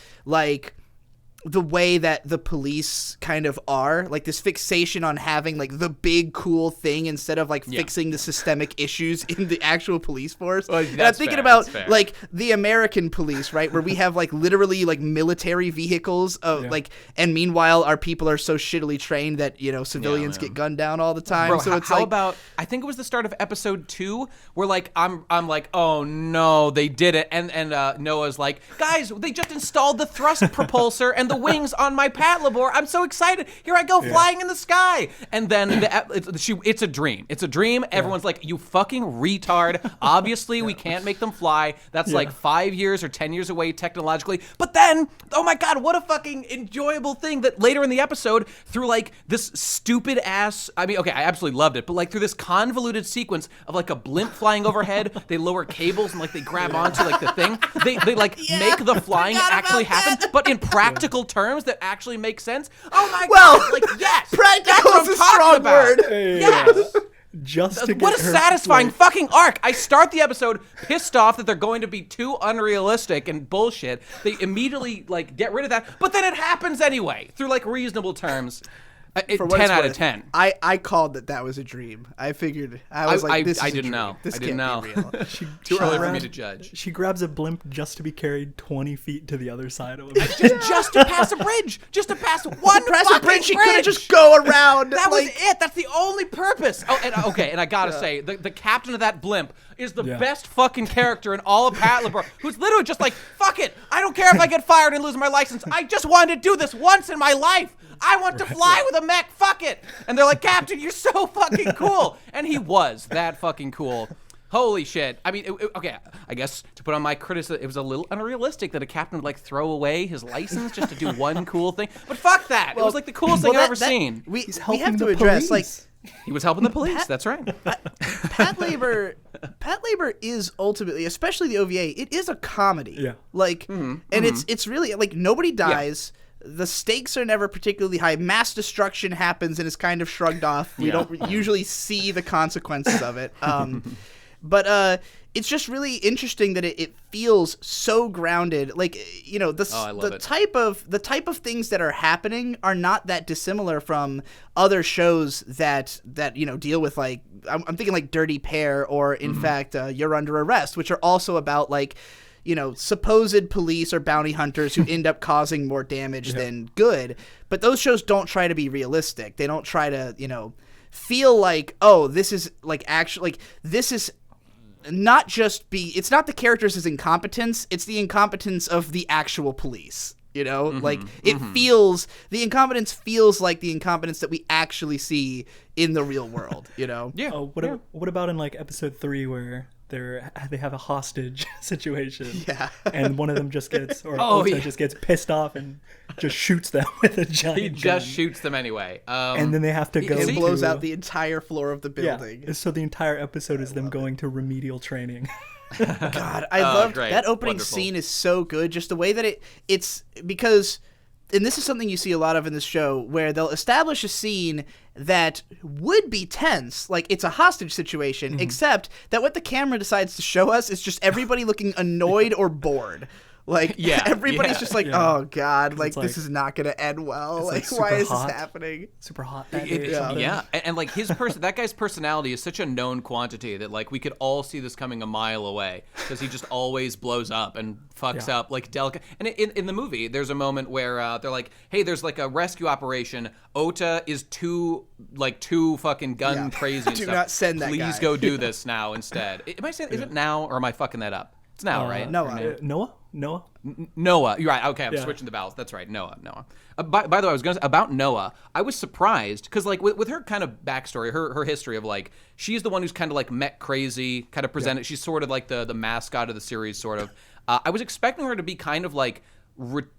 the way that the police kind of are, this fixation on having the big cool thing instead of fixing the systemic issues in the actual police force. Well, and I'm thinking about the American police, right, where we have literally military vehicles and meanwhile our people are so shittily trained that civilians get gunned down all the time. Bro, so it's how about, I think it was the start of episode 2 where I'm oh no, they did it, and Noah's like, guys, they just installed the thrust propulsor and the wings on my Patlabor. I'm so excited. Here I go flying in the sky. And then it's a dream. It's a dream. Everyone's like, you fucking retard. Obviously, we can't make them fly. That's 5 years or 10 years away technologically. But then, oh my God, what a fucking enjoyable thing that later in the episode, through this stupid ass, I absolutely loved it, but through this convoluted sequence of a blimp flying overhead, they lower cables and they grab onto the thing. They make the flying actually happen, but in practical terms that actually make sense. Oh my God! Yes, practical is a strong word. Yes. Just to get what a satisfying fucking arc. I start the episode pissed off that they're going to be too unrealistic and bullshit. They immediately get rid of that, but then it happens anyway through reasonable terms. 10 out of 10. I called that was a dream. I figured I was this I is didn't a dream. know. This I didn't know. Can't be real. Too early for me to judge. She grabs a blimp just to be carried 20 feet to the other side of it. just to pass a bridge. Just to pass one fucking bridge. She couldn't just go around. That was it. That's the only purpose. Oh, and I gotta say, the captain of that blimp is the best fucking character in all of Patlabor, who's literally just fuck it. I don't care if I get fired and lose my license. I just wanted to do this once in my life. I want to fly with a mech. Fuck it. And they're like, Captain, you're so fucking cool. And he was that fucking cool. Holy shit. Okay, I guess to put on my criticism, it was a little unrealistic that a captain would throw away his license just to do one cool thing. But fuck that. It was the coolest thing I've ever seen. We have to address, he was helping the police. That's right. Patlabor is ultimately, especially the OVA, it is a comedy. Yeah. And it's really nobody dies. Yeah. The stakes are never particularly high. Mass destruction happens and is kind of shrugged off. We don't usually see the consequences of it. But it's just really interesting that it feels so grounded. The type of things that are happening are not that dissimilar from other shows that deal with I'm thinking Dirty Pair or in fact You're Under Arrest, which are also about supposed police or bounty hunters who end up causing more damage than good. But those shows don't try to be realistic. They don't try to, feel this is this is not just it's not the characters' incompetence, it's the incompetence of the actual police. It feels, the incompetence feels like the incompetence that we actually see in the real world, Yeah. What about in episode 3 where they have a hostage situation. Yeah. And one of them just gets just gets pissed off and just shoots them with a giant He just shoots them anyway. And then they have to go. It blows out the entire floor of the building. Yeah. So the entire episode is them going to remedial training. God, I loved that opening scene is so good. Just the way that it's because, and this is something you see a lot of in this show, where they'll establish a scene that would be tense, like it's a hostage situation, except that what the camera decides to show us is just everybody looking annoyed or bored. Like, everybody's just like, oh, God, like, this is not going to end well. Like, why is this happening? Super hot. And like, that guy's personality is such a known quantity that, like, we could all see this coming a mile away because he just always blows up and fucks up, like, delicate. And in the movie, there's a moment where they're like, hey, there's, like, a rescue operation. Ota is too fucking gun crazy and Do stuff. not send that Please guy. go do this now instead. Am I saying, is it now or am I fucking that up? It's now, right? Noah? Noah. You're right. Okay, I'm switching the vowels. That's right. Noah. By the way, I was going to say about Noah. I was surprised because, like, with her kind of backstory, her history of, like, she's the one who's kind of, like, mech crazy, kind of presented. Yeah. She's sort of like the mascot of the series, sort of. I was expecting her to be kind of like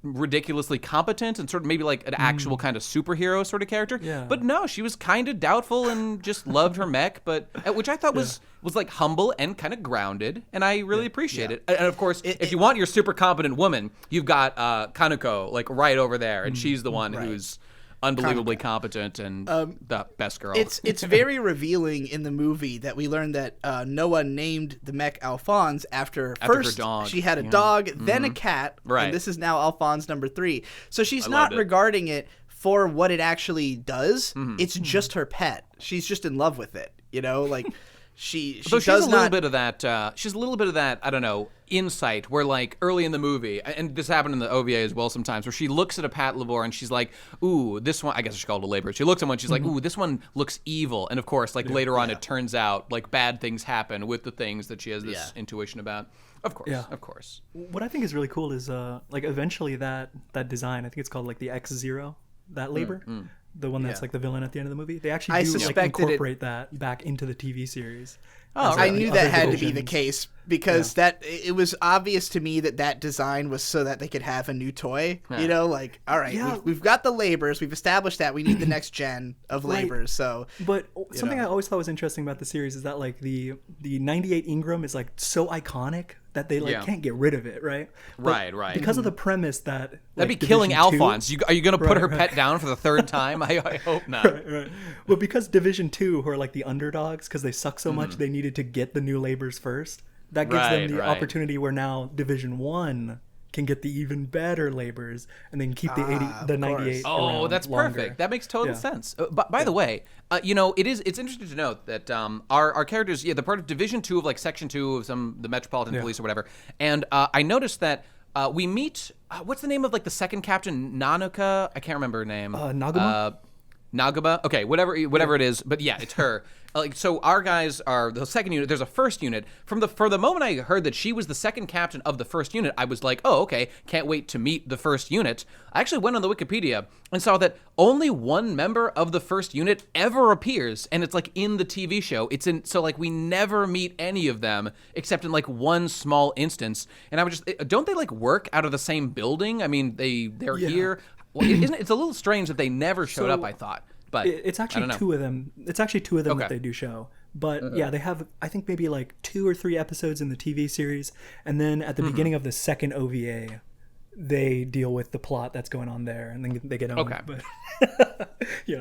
ridiculously competent and sort of maybe like an actual kind of superhero sort of character. Yeah. But no, she was kind of doubtful and just loved her mech, but which I thought was like humble and kind of grounded, and I really appreciate it. And of course, if you want your super competent woman, you've got Kaneko like right over there, and she's the one who's unbelievably competent and the best girl. It's very revealing in the movie that we learn that Noah named the mech Alphonse after first her dog. She had a dog, then a cat, and this is now Alphonse number 3. So she's not regarding it for what it actually does. It's just her pet. She's just in love with it, you know, like she so she's does a little bit of that. She's a little bit of that. I don't know. Insight where like early in the movie, and this happened in the OVA as well sometimes, where she looks at a Patlabor and she's like, ooh, this one, I guess she called it a labor. She looks at one, she's like, ooh, this one looks evil. And of course, like later on, it turns out like bad things happen with the things that she has this intuition about. Of course. What I think is really cool is like eventually that design, I think it's called like the X0, that labor. The one that's like the villain at the end of the movie. They actually do like incorporate that back into the TV series. Oh, I knew that had to be the case because that it was obvious to me that design was so that they could have a new toy. You know, like, all right, we've got the labors, we've established that we need the next gen of labors. So, but something I always thought was interesting about the series is that like the 98 Ingram is like so iconic that they like can't get rid of it, right? But right. Because of the premise that that'd be killing Alphonse. Are you going to put her pet down for the third time? I hope not. Right. Well, because Division 2, who are like the underdogs, because they suck so much, they needed to get the new labors first. That gives them the opportunity where now Division 1 can get the even better labors and then keep the 98. Oh, that's longer. Perfect. That makes total sense. By the way, you know, it's interesting to note that our characters, they're part of Division 2 of like Section 2 of the Metropolitan Police or whatever. And I noticed that we meet, what's the name of like the second captain, Nanuka? I can't remember her name. Nagaba? Okay, whatever it is, but yeah, it's her. Like, so our guys are the second unit. There's a first unit. For the moment I heard that she was the second captain of the first unit, I was like, oh, okay, can't wait to meet the first unit. I actually went on the Wikipedia and saw that only one member of the first unit ever appears, and it's like in the TV show. So like we never meet any of them except in like one small instance. And I was just, don't they like work out of the same building? I mean, they're here. Well, it's a little strange that they never showed up, I thought. But it's actually two of them. It's actually two of them that they do show. But they have, I think, maybe like 2 or 3 episodes in the TV series. And then at the beginning of the second OVA, they deal with the plot that's going on there. And then they get on. Okay. But,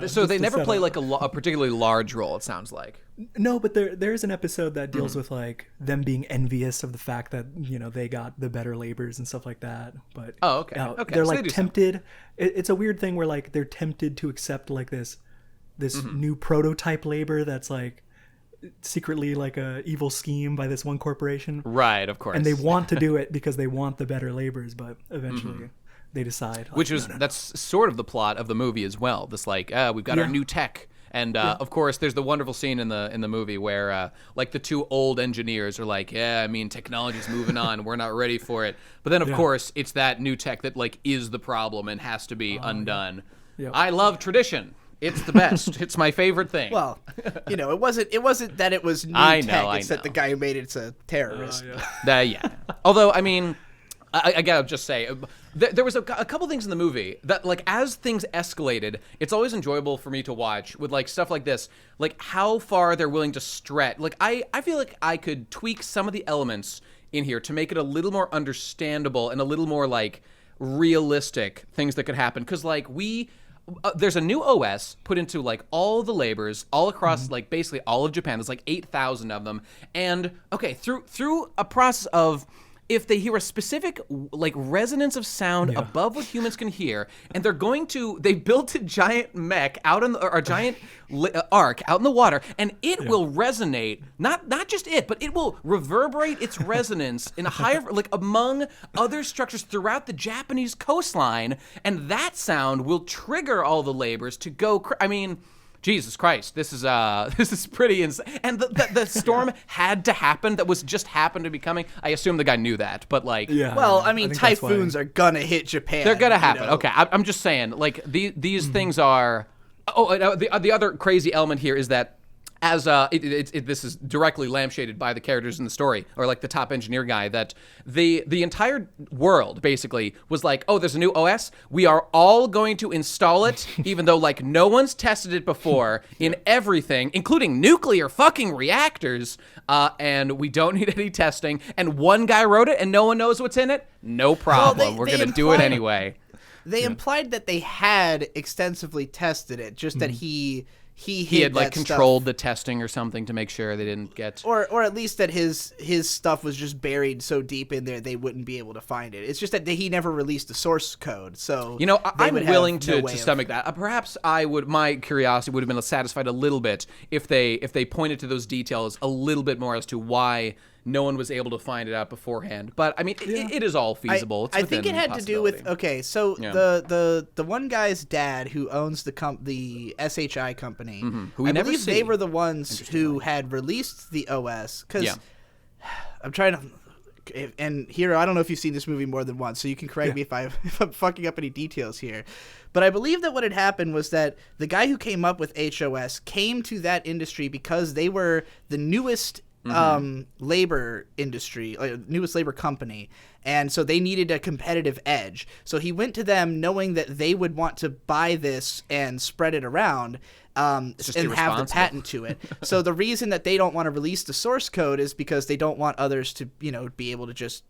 so they never play like a particularly large role, it sounds like. No, but there is an episode that deals with like them being envious of the fact that, you know, they got the better labors and stuff like that. But they're like tempted. It's a weird thing where like they're tempted to accept like this new prototype labor that's like secretly like a evil scheme by this one corporation. Right, of course. And they want to do it because they want the better labors, but eventually they decide. Which is that's sort of the plot of the movie as well. This like, we've got our new tech. And of course, there's the wonderful scene in the movie where like the 2 old engineers are like, I mean, technology's moving on, we're not ready for it. But then of course, it's that new tech that like is the problem and has to be undone. I love tradition. It's the best. It's my favorite thing. Well, it wasn't that it was new tech. It's that the guy who made it's a terrorist. Yeah. Although, I mean, I gotta just say, there was a couple things in the movie that, like, as things escalated, it's always enjoyable for me to watch with, like, stuff like this, like how far they're willing to stretch. Like, I feel like I could tweak some of the elements in here to make it a little more understandable and a little more, like, realistic things that could happen. Because, like, there's a new OS put into, like, all the labors all across, like, basically all of Japan. There's like 8,000 of them. And, okay, through a process of, if they hear a specific, like, resonance of sound above what humans can hear, and they built a giant mech out in or a giant arc out in the water, and it will resonate, not just it, but it will reverberate its resonance in a higher, like, among other structures throughout the Japanese coastline, and that sound will trigger all the labors to go, I mean, Jesus Christ, this is pretty insane. And the storm had to happen. That was just happened to be coming. I assume the guy knew that, but, like, well, I mean, typhoons are gonna hit Japan. They're gonna happen. Okay, I'm just saying, like, these things are. The other crazy element here is that, as this is directly lampshaded by the characters in the story, or, like, the top engineer guy, that the entire world basically was like, oh, there's a new OS, we are all going to install it, even though, like, no one's tested it before in everything, including nuclear fucking reactors, and we don't need any testing, and one guy wrote it and no one knows what's in it, no problem, we're gonna do it anyway. They implied that they had extensively tested it, just that he had, like, controlled stuff. the testing or something to make sure they didn't get, or at least that his stuff was just buried so deep in there they wouldn't be able to find it. It's just that he never released the source code, so I'm willing to stomach that. Perhaps my curiosity would have been satisfied a little bit if they pointed to those details a little bit more as to why no one was able to find it out beforehand. But, I mean, it is all feasible. I think it had to do with, the one guy's dad who owns the SHI company, who I believe they were the ones who had released the OS, because I'm trying to, and here, I don't know if you've seen this movie more than once, so you can correct me if I'm fucking up any details here. But I believe that what had happened was that the guy who came up with HOS came to that industry because they were the newest labor industry, newest labor company, and so they needed a competitive edge. So he went to them knowing that they would want to buy this and spread it around, and have the patent to it. So the reason that they don't want to release the source code is because they don't want others to, be able to just.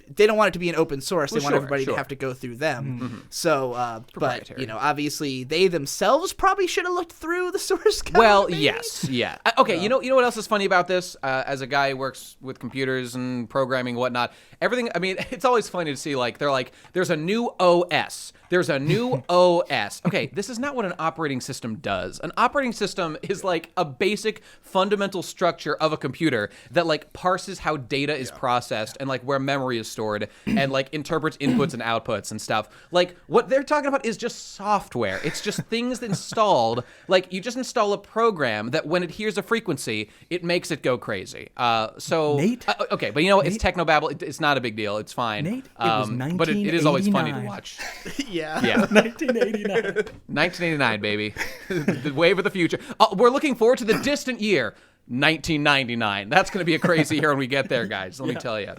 They don't want it to be an open source. They want everybody to have to go through them. So, but, obviously they themselves probably should have looked through the source code. Well, maybe? yes, yeah. Okay, you know what else is funny about this? As a guy who works with computers and programming and whatnot, everything, I mean, it's always funny to see, like, they're like, there's a new OS. There's a new OS. Okay, this is not what an operating system does. An operating system is, like, a basic fundamental structure of a computer that, like, parses how data is processed and, like, where memory is stored and, like, interprets inputs and outputs and stuff. Like, what they're talking about is just software. It's just things installed. Like, you just install a program that when it hears a frequency, it makes it go crazy. Nate? Okay, but it's technobabble. It's not a big deal. It's fine. Nate, it was 1989. But it is always funny to watch. Yeah. 1989. 1989, baby. The wave of the future. We're looking forward to the distant year, 1999. That's going to be a crazy year when we get there, guys. Let me tell you.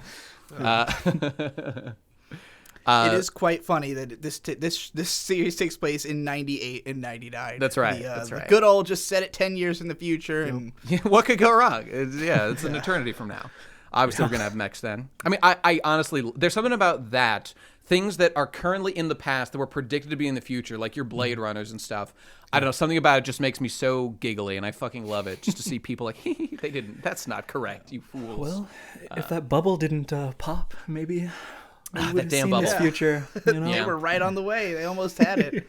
It is quite funny that this series takes place in 98 and 99. That's right. That's right. The good old just set it 10 years in the future. And what could go wrong? It's an eternity from now. Obviously, we're going to have mechs then. I mean, I honestly, there's something about that. Things that are currently in the past that were predicted to be in the future, like your Blade Runners and stuff. I don't know, something about it just makes me so giggly, and I fucking love it. Just to see people like, they didn't. That's not correct, you fools. Well, if that bubble didn't pop, maybe we would that have damn seen bubble. this future. You know? They were right on the way. They almost had it.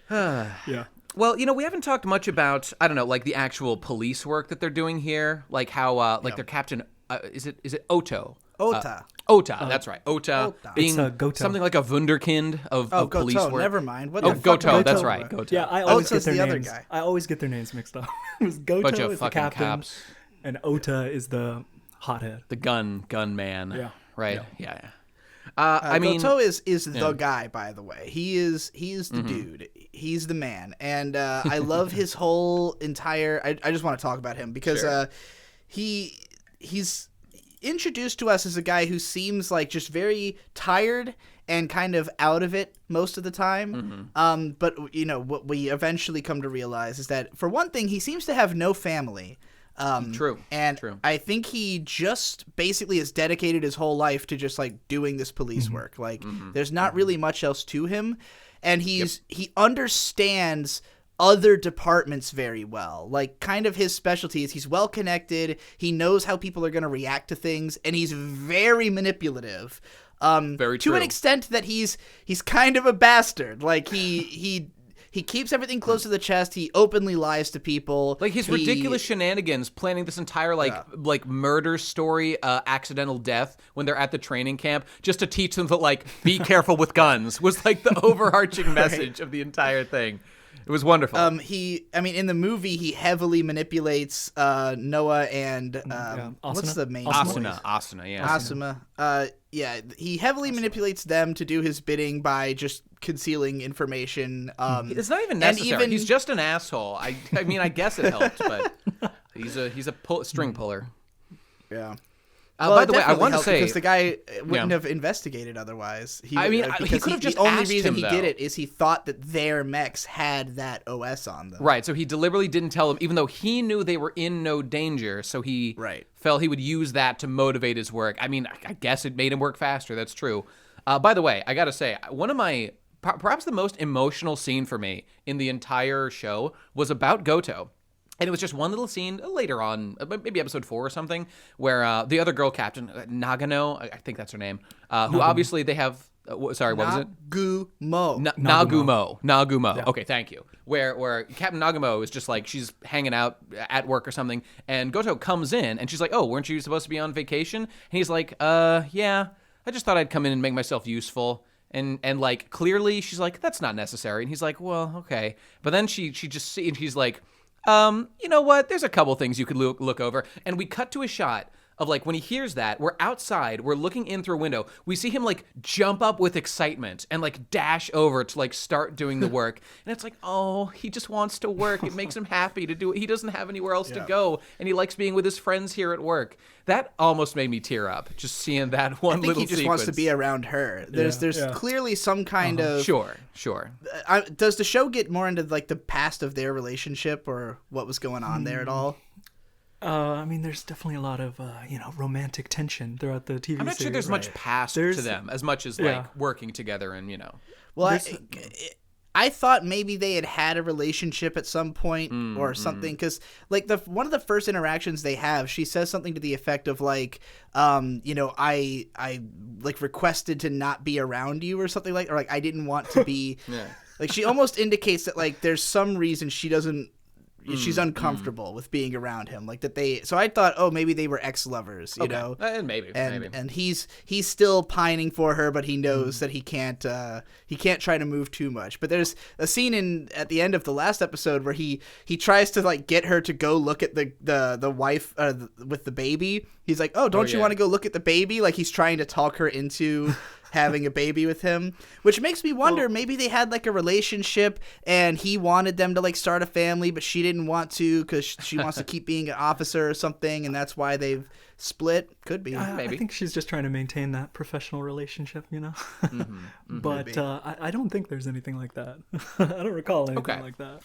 Yeah. Well, we haven't talked much about, I don't know, like the actual police work that they're doing here, like how, like their captain, is it Oto? Ota. Ota, that's right. Ota being Goto. Something like a wunderkind of police Goto, work. never mind. What Goto, that's right. Goto. Yeah, I always get their the other names. guy. I always get their names mixed up. It was Goto Bunch of is the fucking captain, cops. and Ota is the hothead. The gun man. Yeah. Right. Yeah. I mean, Goto is the guy, by the way. He is the dude. He's the man, and I love his whole entire. I just want to talk about him because he's introduced to us as a guy who seems like just very tired and kind of out of it most of the time. But what we eventually come to realize is that, for one thing, he seems to have no family. True. I think he just basically has dedicated his whole life to just like doing this police work. Like there's not really much else to him, and he understands other departments very well. Like, kind of his specialty is he's well connected. He knows how people are going to react to things, and he's very manipulative. Very true. To an extent that he's kind of a bastard. Like he keeps everything close to the chest. He openly lies to people. Like his ridiculous shenanigans, planning this entire like murder story, accidental death when they're at the training camp, just to teach them that like be careful with guns, was like the overarching message of the entire thing. It was wonderful. In the movie, he heavily manipulates Noah and what's the main Asuna. He hehavily manipulates them to do his bidding by just concealing information. It's not even necessary. He's just an asshole. I mean, I guess it helps, but he's a string puller. Yeah. By the way, I want to say, because the guy wouldn't have investigated otherwise. He could have just the only asked reason him, he did it is he thought that their mechs had that OS on them. Right, so he deliberately didn't tell them, even though he knew they were in no danger. So he felt he would use that to motivate his work. I mean, I guess it made him work faster. That's true. By the way, I got to say, one of my perhaps the most emotional scene for me in the entire show was about Goto. And it was just one little scene later on, maybe episode 4 or something, where the other girl captain, Nagano, I think that's her name, who obviously they have, sorry, what was it? Nagumo. Nagumo. Yeah. Okay, thank you. Where Captain Nagumo is just like, she's hanging out at work or something, and Goto comes in, and she's like, oh, weren't you supposed to be on vacation? And he's like, yeah, I just thought I'd come in and make myself useful. And like, clearly she's like, that's not necessary. And he's like, well, okay. But then she just see, and he's like, you know what? There's a couple things you could look over. And we cut to a shot of like when he hears that, we're outside, we're looking in through a window. We see him like jump up with excitement and like dash over to like start doing the work. And it's like, oh, he just wants to work. It makes him happy to do it. He doesn't have anywhere else to go. And he likes being with his friends here at work. That almost made me tear up, just seeing that one little sequence. I think he just wants to be around her. There's clearly some kind of... Sure. Does the show get more into like the past of their relationship or what was going on there at all? I mean, there's definitely a lot of, romantic tension throughout the TV series. I'm not sure there's much past to them as much as like working together and, Well, I thought maybe they had a relationship at some point or something, because like one of the first interactions they have, she says something to the effect of like, I like requested to not be around you or something like, or like I didn't want to be. Like she almost indicates that like there's some reason she doesn't. She's uncomfortable with being around him, like that they. So I thought, oh, maybe they were ex-lovers, you know. Maybe. And he's still pining for her, but he knows that he can't try to move too much. But there's a scene at the end of the last episode where he tries to like get her to go look at the wife with the baby. He's like, oh, don't you want to go look at the baby? Like he's trying to talk her into having a baby with him, which makes me wonder, maybe they had like a relationship and he wanted them to like start a family, but she didn't want to because she wants to keep being an officer or something, and that's why they've split. Could be. Maybe. I think she's just trying to maintain that professional relationship, But I don't think there's anything like that. I don't recall anything like that.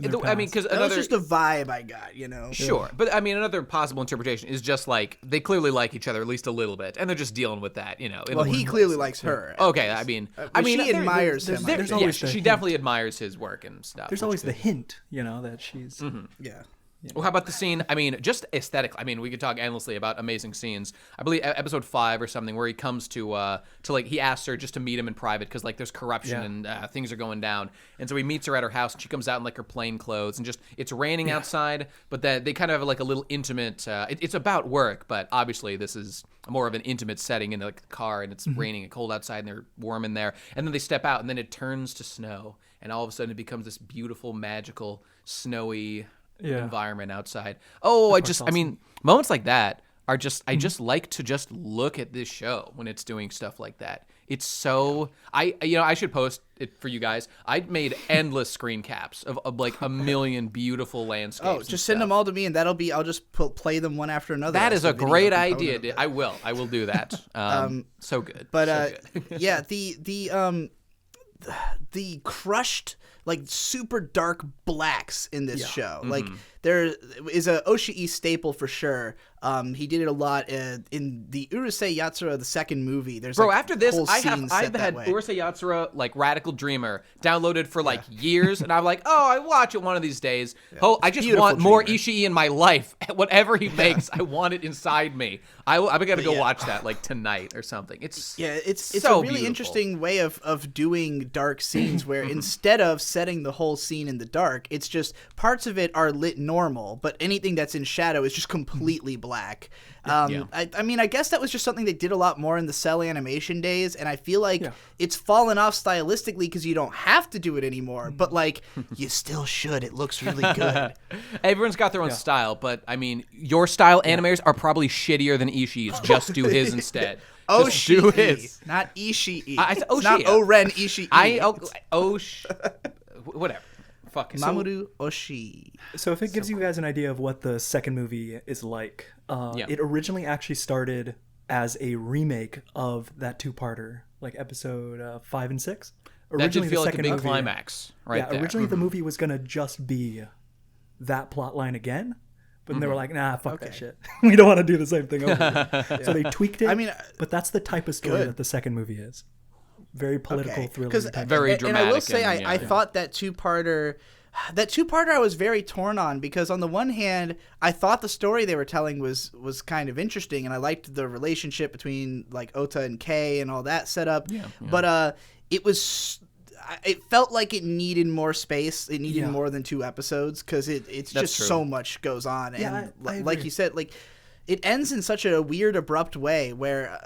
I mean, because that was just a vibe I got, Sure, but I mean, another possible interpretation is just like they clearly like each other at least a little bit, and they're just dealing with that, Well, he clearly likes her. Okay, I mean, she admires him. There's always she definitely admires his work and stuff. There's always the hint, that she's. Yeah. Well, how about the scene? I mean, just aesthetically. I mean, we could talk endlessly about amazing scenes. I believe episode 5 or something, where he comes to like he asks her just to meet him in private because like there's corruption and things are going down, and so he meets her at her house and she comes out in like her plain clothes and just it's raining outside, but that they kind of have like a little intimate. It's about work, but obviously this is more of an intimate setting in like the car, and it's raining and cold outside and they're warm in there, and then they step out and then it turns to snow, and all of a sudden it becomes this beautiful, magical, snowy environment outside. I mean, moments like that are just I just like to just look at this show when it's doing stuff like that. It's so I should post it for you guys. I made endless screen caps of like a million beautiful landscapes. Oh, just send them all to me, and I'll just play them one after another. That is a great idea. I will do that. So good. But so good. yeah, the crushed, like, super dark blacks in this show. Like, there is a Oshii staple for sure. He did it a lot in the Urusei Yatsura, the second movie. There's after this, I've had Urusei Yatsura, like Radical Dreamer, downloaded for like years, and I'm like, I watch it one of these days. Yeah. Oh, I just Beautiful want more Dreamer. Ishii in my life. Whatever he makes, I want it inside me. I'm gonna go watch that like tonight or something. It's so a really beautiful. Interesting way of doing dark scenes where instead of setting the whole scene in the dark, it's just parts of it are lit normal, but anything that's in shadow is just completely black. I mean, I guess that was just something they did a lot more in the cell animation days, and I feel like it's fallen off stylistically because you don't have to do it anymore, but like you still should. It looks really good. Everyone's got their own style, but I mean, your style animators are probably shittier than Ishii's. Just do his instead. Just do his. Not Ishii. It's not Oren Ishii. Whatever. Fuck. Mamoru Oshii. So if it gives you guys an idea of what the second movie is like, it originally actually started as a remake of that two-parter, like episode 5 and 6. That did feel like a second big movie, climax, right there. Originally the movie was going to just be that plot line again, but then they were like, nah, fuck that shit. We don't want to do the same thing over again. So they tweaked it. I mean, but that's the type of story that the second movie is. Very political, thriller. Very dramatic. And I will say, I thought that two-parter I was very torn on, because on the one hand, I thought the story they were telling was kind of interesting, and I liked the relationship between like Ota and Kei and all that setup. But it felt like it needed more space. It needed more than 2 episodes, because it's just so much goes on. And like you said, like, it ends in such a weird, abrupt way where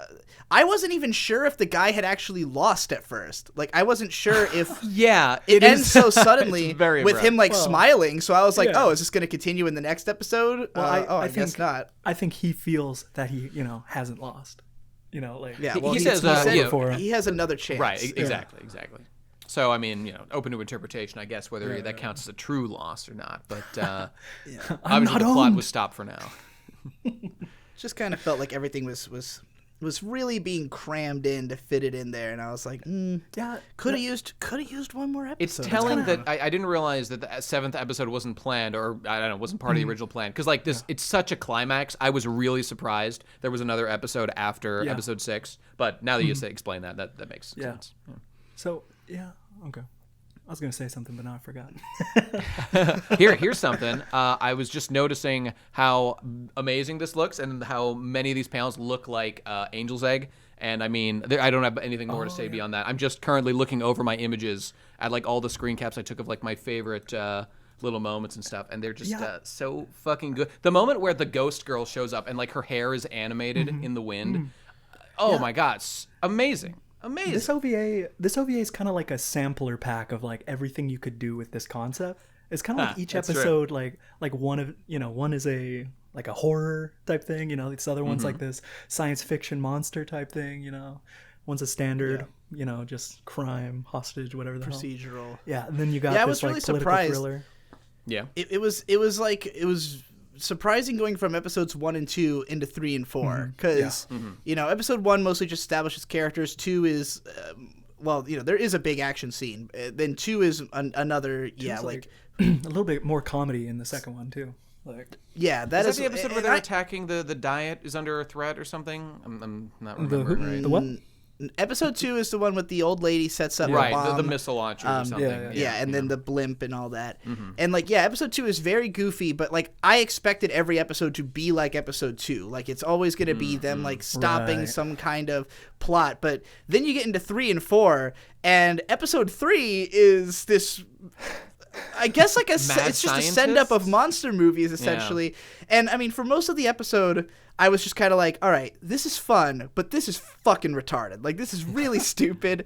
I wasn't even sure if the guy had actually lost at first. Like, I wasn't sure if it ends so suddenly with him like smiling. So I was like, is this going to continue in the next episode? Well, I guess not. I think he feels that he, hasn't lost. Like he says he has another chance. Right. Exactly. So, I mean, open to interpretation, I guess, whether that counts as a true loss or not. But obviously the plot was stopped for now. Just kind of felt like everything was really being crammed in to fit it in there, and I was like, could have used one more episode. It's telling that I didn't realize that the 7th episode wasn't planned, or I don't know, wasn't part of the original plan, because like this, it's such a climax. I was really surprised there was another episode after episode 6, but now that you explain that makes sense. Yeah. So okay. I was going to say something, but now I forgot. Here's something. I was just noticing how amazing this looks, and how many of these panels look like Angel's Egg. And I mean, I don't have anything more to say beyond that. I'm just currently looking over my images at like all the screen caps I took of like my favorite little moments and stuff, and they're just so fucking good. The moment where the ghost girl shows up and like her hair is animated in the wind. Oh my God, it's amazing. Amazing. This OVA is kind of like a sampler pack of like everything you could do with this concept. It's kind of like each episode, like one is a like a horror type thing, this other one's like this science fiction monster type thing, one's a standard, just crime, hostage, whatever the procedural. Hell. Yeah, and then you got this I was really political surprised. Thriller. Yeah, it was surprising going from episodes 1 and 2 into 3 and 4, because episode 1 mostly just establishes characters. 2 is there is a big action scene. Then 2 is another like a little bit more comedy in the second one too. Like that is the episode where they're attacking the diet is under a threat or something. I'm not remembering right. The what? Episode 2 is the one with the old lady sets up a bomb. The missile launcher or something. And then the blimp and all that. And episode 2 is very goofy, but like I expected every episode to be like episode 2. Like it's always going to be them like stopping some kind of plot. But then you get into 3 and 4, and episode 3 is this, I guess, like it's just a send up of monster movies essentially. And I mean, for most of the episode, I was just kind of like, all right, this is fun, but this is fucking retarded. Like, this is really stupid.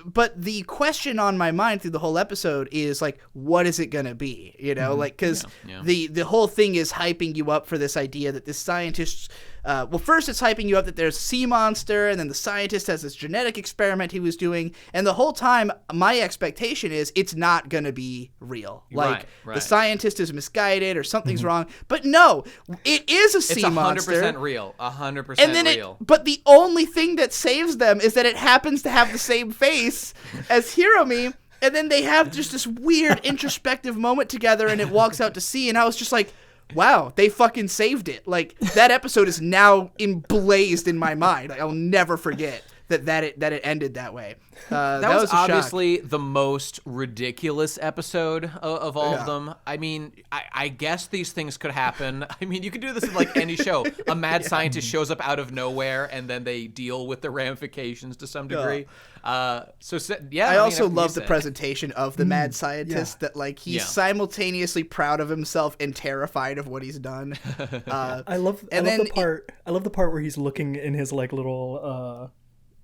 But the question on my mind through the whole episode is like, what is it gonna be? You know, like because the whole thing is hyping you up for this idea that this scientist. Well, first it's hyping you up that there's a sea monster, and then the scientist has this genetic experiment he was doing, and the whole time my expectation is it's not gonna be real. Like the scientist is misguided or something's wrong. But no, it is a sea monster. It's 100% real. 100% real. But the only thing that saves them is that it happens to have the same face as Hiromi, and then they have just this weird introspective moment together, and it walks out to sea, and I was just like, wow, they fucking saved it. Like, that episode is now emblazed in my mind. Like, I'll never forget that it ended that way. That was obviously the most ridiculous episode of all of them. I mean, I guess these things could happen. I mean, you could do this in like any show. A mad scientist shows up out of nowhere, and then they deal with the ramifications to some degree. I also love the presentation of the mad scientist that like he's simultaneously proud of himself and terrified of what he's done. I love the part where he's looking in his like little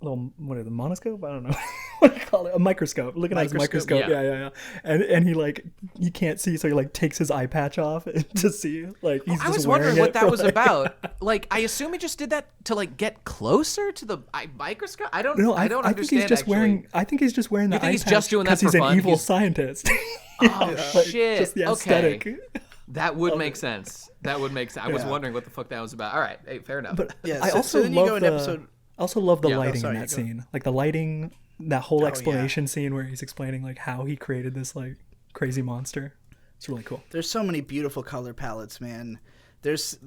what is it, monoscope? I don't know. What do you call it? A microscope. Looking at his microscope. Yeah. And he like he can't see, so he like takes his eye patch off to see. Like he's I was wondering what that was about. Like I assume he just did that to like get closer to the microscope. I don't understand. I think he's just wearing the eye patch. He's just doing that for fun? He's an evil scientist. Oh shit! Just the aesthetic. Okay. That would make sense. I was wondering what the fuck that was about. All right, hey, fair enough. But I also love the lighting in that scene. Like the lighting, that whole explanation scene where he's explaining like how he created this like crazy monster. It's really cool. There's so many beautiful color palettes, man. There was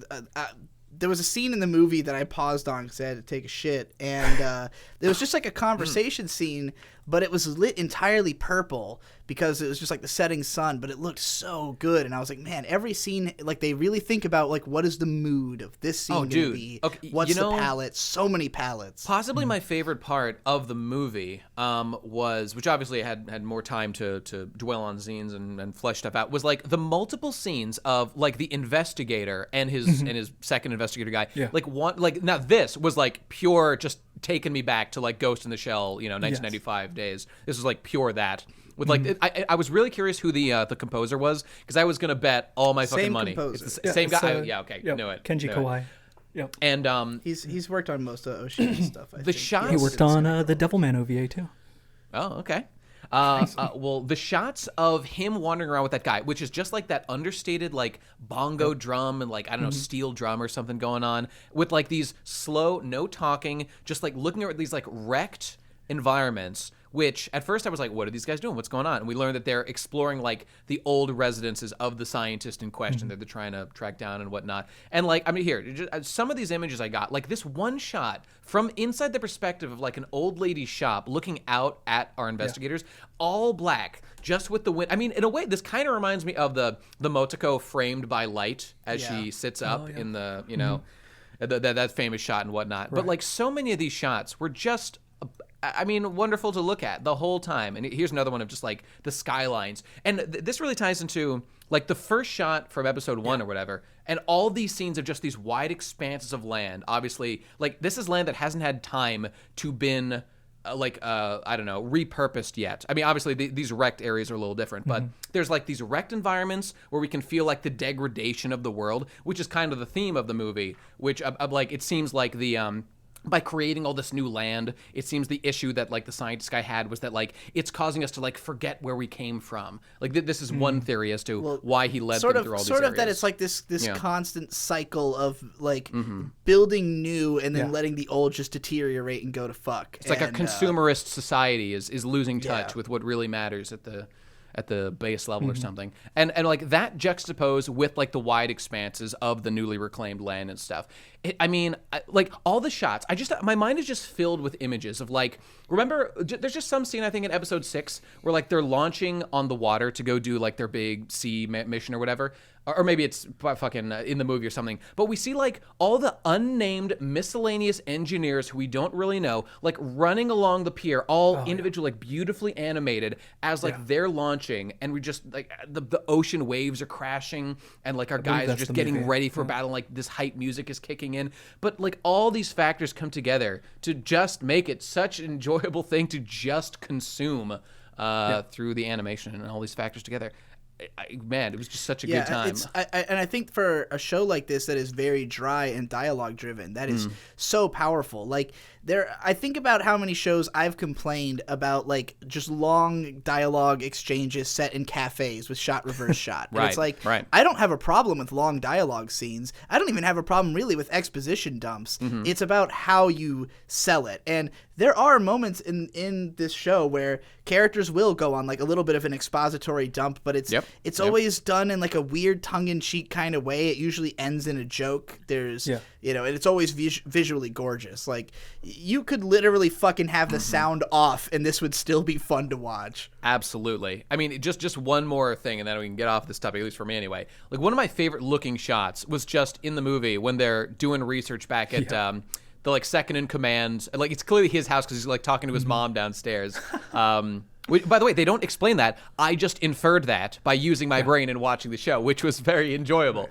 a scene in the movie that I paused on because I had to take a shit, and there was just like a conversation scene, but it was lit entirely purple because it was just like the setting sun, but it looked so good, and I was like, man, every scene, like they really think about like what is the mood of this scene going to be? Okay, what's the palette? So many palettes. Possibly my favorite part of the movie was, which obviously had more time to dwell on scenes and flesh stuff out, was like the multiple scenes of like the investigator and his and his second investigator guy. Yeah. Now this was like pure just taking me back to like Ghost in the Shell, 1995 days. This was like pure that. With like, I was really curious who the composer was because I was gonna bet all my fucking money. Composer. It's the same guy. Knew it. Kenji Kawai. Yep. And he's worked on most of Ocean's stuff. I think. Shots. He worked on the Devilman OVA too. Oh, okay. Well, the shots of him wandering around with that guy, which is just like that understated like bongo drum and like I don't know steel drum or something going on with like these slow, no talking, just like looking at these like wrecked environments. Which at first I was like, what are these guys doing? What's going on? And we learned that they're exploring like the old residences of the scientist in question that they're trying to track down and whatnot. And like, I mean, here, just, some of these images I got, like this one shot from inside the perspective of like an old lady's shop looking out at our investigators, all black, just with the wind. I mean, in a way, this kind of reminds me of the Motoko framed by light as she sits up in the, that famous shot and whatnot. Right. But like so many of these shots were just wonderful to look at the whole time. And here's another one of just like the skylines. And this really ties into like the first shot from episode 1 or whatever. And all these scenes of just these wide expanses of land. Obviously, like this is land that hasn't had time to been repurposed yet. I mean, obviously these wrecked areas are a little different, but there's like these wrecked environments where we can feel like the degradation of the world, which is kind of the theme of the movie, which like it seems like the by creating all this new land, it seems the issue that like the scientist guy had was that like it's causing us to like forget where we came from. Like this is one theory as to why he led them through all these areas. That it's like this constant cycle of like building new and then letting the old just deteriorate and go to fuck. It's like a consumerist society is losing touch with what really matters at the base level or something. And like that juxtaposed with like the wide expanses of the newly reclaimed land and stuff. Like all the shots, my mind is just filled with images of like, remember, there's just some scene I think in episode 6 where like they're launching on the water to go do like their big sea mission or whatever. Or maybe it's fucking in the movie or something. But we see like all the unnamed miscellaneous engineers who we don't really know, like running along the pier, all individual, like beautifully animated as like they're launching marching, and we just like the ocean waves are crashing, and like our guys are just getting ready for battle. Like this hype music is kicking in, but like all these factors come together to just make it such an enjoyable thing to just consume through the animation and all these factors together. Man, it was just such a good time. And I think for a show like this that is very dry and dialogue driven, that is so powerful. Like I think about how many shows I've complained about, like just long dialogue exchanges set in cafes with shot reverse shot. And it's like, I don't have a problem with long dialogue scenes. I don't even have a problem really with exposition dumps. It's about how you sell it. And there are moments in this show where characters will go on like a little bit of an expository dump, but it's always done in like a weird tongue-in-cheek kind of way. It usually ends in a joke. There's and it's always visually gorgeous. Like you could literally fucking have the sound off and this would still be fun to watch. Absolutely. I mean, just one more thing and then we can get off this topic, at least for me anyway. Like one of my favorite looking shots was just in the movie when they're doing research back at the like second in command. Like it's clearly his house because he's like talking to his mom downstairs. By the way, they don't explain that. I just inferred that by using my brain and watching the show, which was very enjoyable.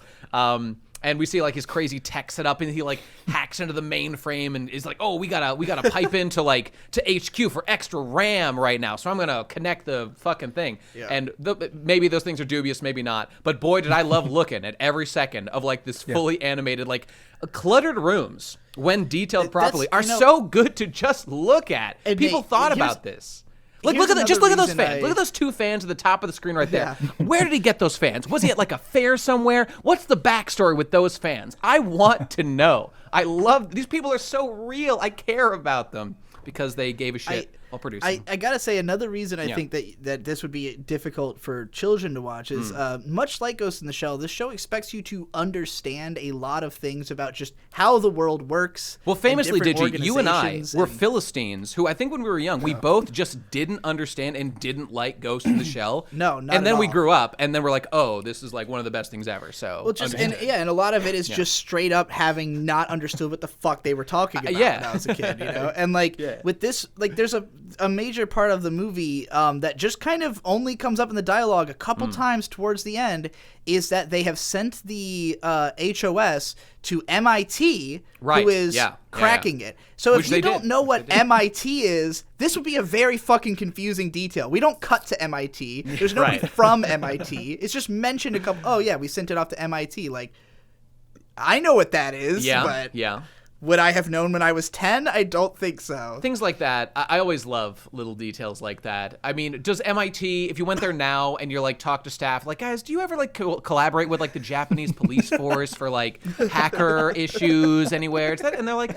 And we see like his crazy tech setup, and he like hacks into the mainframe and is like, "Oh, we gotta pipe into like to HQ for extra RAM right now, so I'm gonna connect the fucking thing." Yeah. And maybe those things are dubious, maybe not. But boy, did I love looking at every second of like this fully animated, like cluttered rooms when detailed properly are so good to just look at. And people thought about this. Like look at those fans. Look at those two fans at the top of the screen right there. Where did he get those fans? Was he at like a fair somewhere? What's the backstory with those fans? I want to know. I love these people are so real. I care about them because they gave a shit while producing. I gotta say another reason I think that this would be difficult for children to watch is much like Ghost in the Shell, this show expects you to understand a lot of things about just how the world works. Well, famously, Digi, you and I were Philistines who I think when we were young, we both just didn't understand and didn't like Ghost in the Shell. No, not And then at we all. grew up, and then we're like, oh, this is like one of the best things ever. So, well, and a lot of it is just straight up having not understood what the fuck they were talking about when I was a kid, you know? And like with this, like there's a major part of the movie that just kind of only comes up in the dialogue a couple times towards the end is that they have sent the HOS to MIT, who is cracking it. So if you don't know what MIT is, this would be a very fucking confusing detail. We don't cut to MIT. There's nobody from MIT. It's just mentioned a couple. Oh yeah, we sent it off to MIT. Like, I know what that is. But would I have known when I was 10? I don't think so. Things like that. I always love little details like that. I mean, does MIT, if you went there now and you're like, talk to staff, like, guys, do you ever like collaborate with like the Japanese police force for like hacker issues anywhere? And they're like,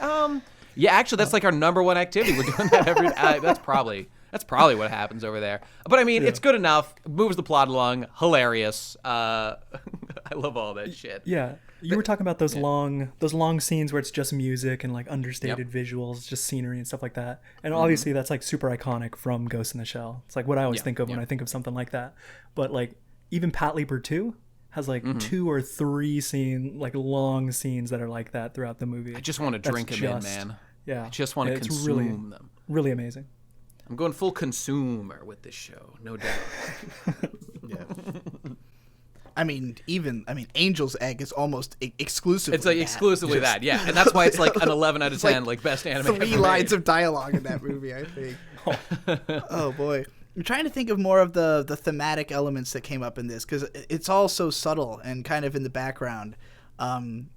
yeah, actually, that's like our number one activity. We're doing that every That's probably what happens over there. But I mean, it's good enough. Moves the plot along. Hilarious. I love all that shit. Yeah. You were talking about those long scenes where it's just music and like understated visuals, just scenery and stuff like that. And obviously that's like super iconic from Ghost in the Shell. It's like what I always think of when I think of something like that. But like even Patlabor 2 has like 2 or 3 long scenes that are like that throughout the movie. I just want to drink them in, man. Yeah. I just want to consume them. Really amazing. I'm going full consumer with this show, no doubt. I mean, Angel's Egg is almost exclusively It's like exclusively that, yeah. And that's why it's like an 11 out of 10, like best anime 3 lines of dialogue in that movie, I think. Oh, boy. I'm trying to think of more of the thematic elements that came up in this, because it's all so subtle and kind of in the background. And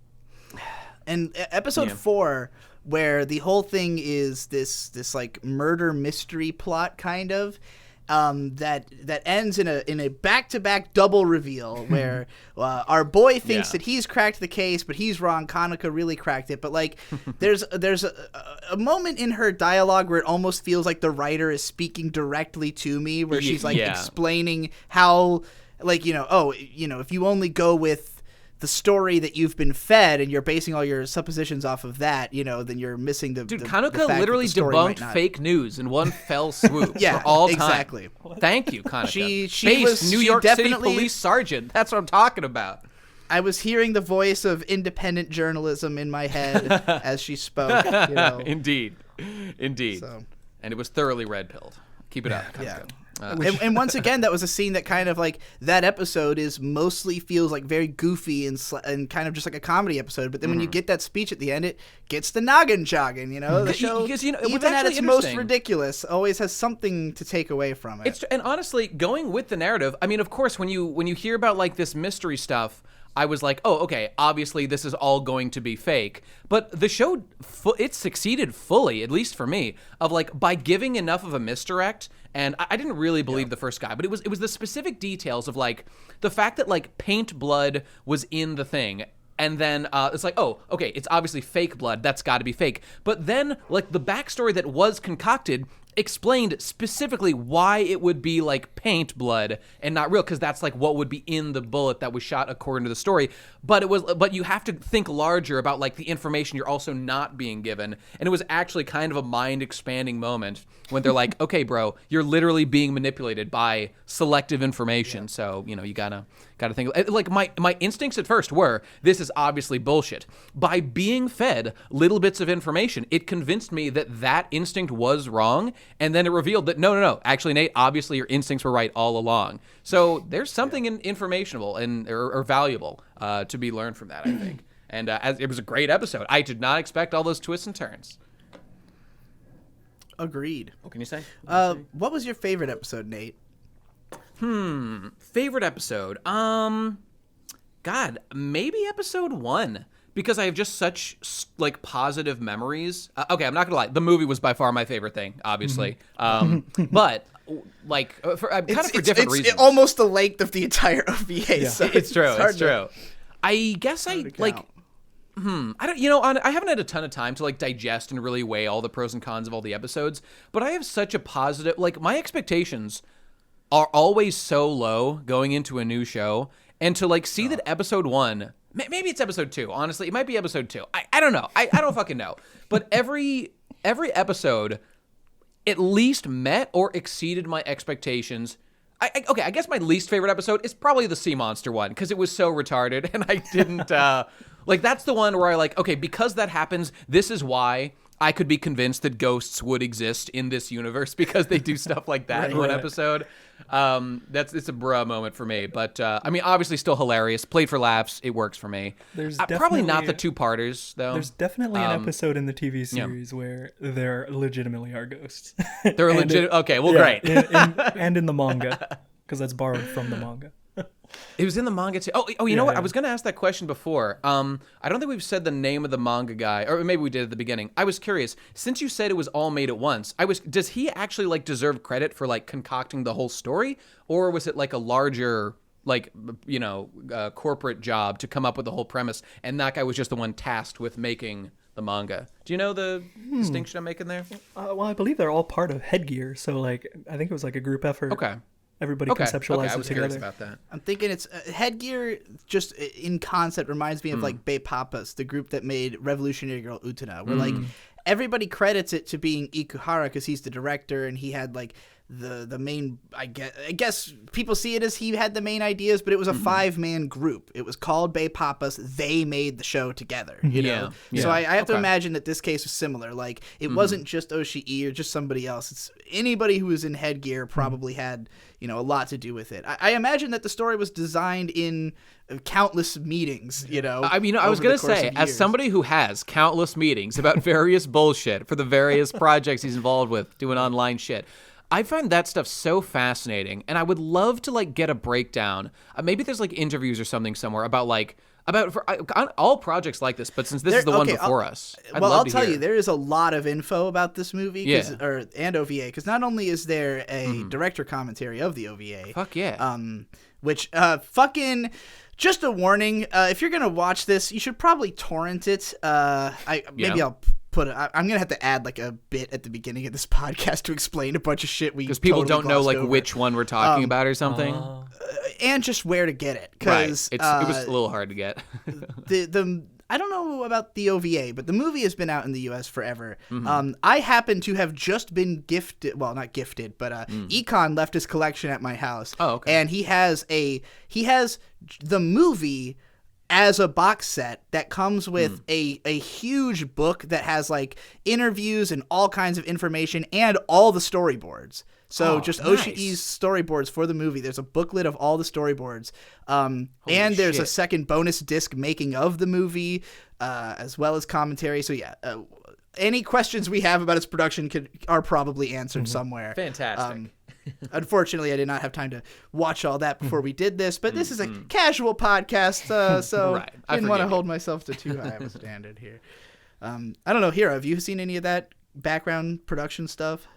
episode 4, where the whole thing is this like murder mystery plot, kind of, that ends in a back-to-back double reveal where our boy thinks that he's cracked the case, but he's wrong. Kanaka really cracked it. But like, there's a moment in her dialogue where it almost feels like the writer is speaking directly to me, where she's like explaining how, like, if you only go with the story that you've been fed and you're basing all your suppositions off of that, then you're missing the Kanaka literally debunked fake news in one fell swoop for all time. Exactly. Thank you, Kanaka. She was New York City police sergeant. That's what I'm talking about. I was hearing the voice of independent journalism in my head as she spoke. Indeed. So. And it was thoroughly red-pilled. Keep it up, Kanaka. And once again, that was a scene that kind of like that episode is mostly feels like very goofy and kind of just like a comedy episode. But then when you get that speech at the end, it gets the noggin jogging. The show, even at its most ridiculous, always has something to take away from it. And honestly, going with the narrative, I mean, of course, when you hear about like this mystery stuff, I was like, oh, okay, obviously this is all going to be fake. But the show, it succeeded fully, at least for me, of like by giving enough of a misdirect. And I didn't really believe the first guy, but it was the specific details of like the fact that like paint blood was in the thing. And then it's like, oh, okay, it's obviously fake blood. That's got to be fake. But then like the backstory that was concocted explained specifically why it would be like paint blood and not real, because that's like what would be in the bullet that was shot according to the story. But you have to think larger about like the information you're also not being given. And it was actually kind of a mind expanding moment when they're like, okay, bro, you're literally being manipulated by selective information. So, you gotta think like my instincts at first were, this is obviously bullshit. By being fed little bits of information, it convinced me that instinct was wrong. And then it revealed that no, actually, Nate, obviously your instincts were right all along. So there's something informational or valuable to be learned from that, I think. And it was a great episode. I did not expect all those twists and turns. Agreed. What can you say? What was your favorite episode, Nate? Favorite episode? God, maybe episode 1. Because I have just such like positive memories. Okay, I'm not gonna lie. The movie was by far my favorite thing, obviously. But like, for different reasons. It's almost the length of the entire OVA. Yeah. So it's true. It's true. I guess I like. I don't. I haven't had a ton of time to like digest and really weigh all the pros and cons of all the episodes. But I have such a positive. Like my expectations are always so low going into a new show, and to like see that episode 1. Maybe it's episode 2. Honestly, it might be episode 2. I don't know. I don't fucking know. But every episode at least met or exceeded my expectations. Okay, I guess my least favorite episode is probably the sea monster one because it was so retarded and I didn't like that's the one where I like, okay, because that happens, this is why I could be convinced that ghosts would exist in this universe because they do stuff like that in one episode. It's a bruh moment for me, but I mean, obviously still hilarious. Played for laughs, it works for me. There's probably not the 2-parters though. There's definitely an episode in the TV series where there legitimately are ghosts. They're legit. Okay, well, great. And in the manga, because that's borrowed from the manga. It was in the manga too. Oh, you know what? I was going to ask that question before. I don't think we've said the name of the manga guy, or maybe we did at the beginning. I was curious, since you said it was all made at once. Does he actually like deserve credit for like concocting the whole story, or was it like a larger corporate job to come up with the whole premise, and that guy was just the one tasked with making the manga? Do you know the distinction I'm making there? Well, I believe they're all part of Headgear, so like I think it was like a group effort. Okay. Everybody conceptualized it together. About that. I'm thinking it's Headgear. Just in concept, reminds me of like Bae Papas, the group that made Revolutionary Girl Utena, where like everybody credits it to being Ikuhara because he's the director and he had like the main. I guess people see it as he had the main ideas, but it was a 5-man group. It was called Bae Papas. They made the show together. You know, so I have to imagine that this case was similar. Like it wasn't just Oshii or just somebody else. It's anybody who was in Headgear probably had a lot to do with it. I imagine that the story was designed in countless meetings, I mean, I was going to say, as somebody who has countless meetings about various bullshit for the various projects he's involved with, doing online shit, I find that stuff so fascinating, and I would love to like get a breakdown. Maybe there's like interviews or something somewhere about on all projects like this, but since this is the one before us, I'll tell you, there is a lot of info about this movie and OVA, because not only is there a director commentary of the OVA, which fucking just a warning, if you're gonna watch this, you should probably torrent it. I'll I'm gonna have to add like a bit at the beginning of this podcast to explain a bunch of shit because people don't know like which one we're talking about or something, and just where to get it. Because it was a little hard to get. I don't know about the OVA, but the movie has been out in the U.S. forever. I happen to have just been gifted. Well, not gifted, but Econ left his collection at my house. Oh, okay. And he has the movie as a box set that comes with a huge book that has like interviews and all kinds of information and all the storyboards. So just Oshii's storyboards for the movie. There's a booklet of all the storyboards. And there's a second bonus disc making of the movie, as well as commentary. So yeah, any questions we have about its production are probably answered somewhere. Fantastic. Unfortunately, I did not have time to watch all that before we did this, but this is a casual podcast, so Right. I didn't want to hold myself to too high of a standard here. I don't know, Hiro, have you seen any of that background production stuff?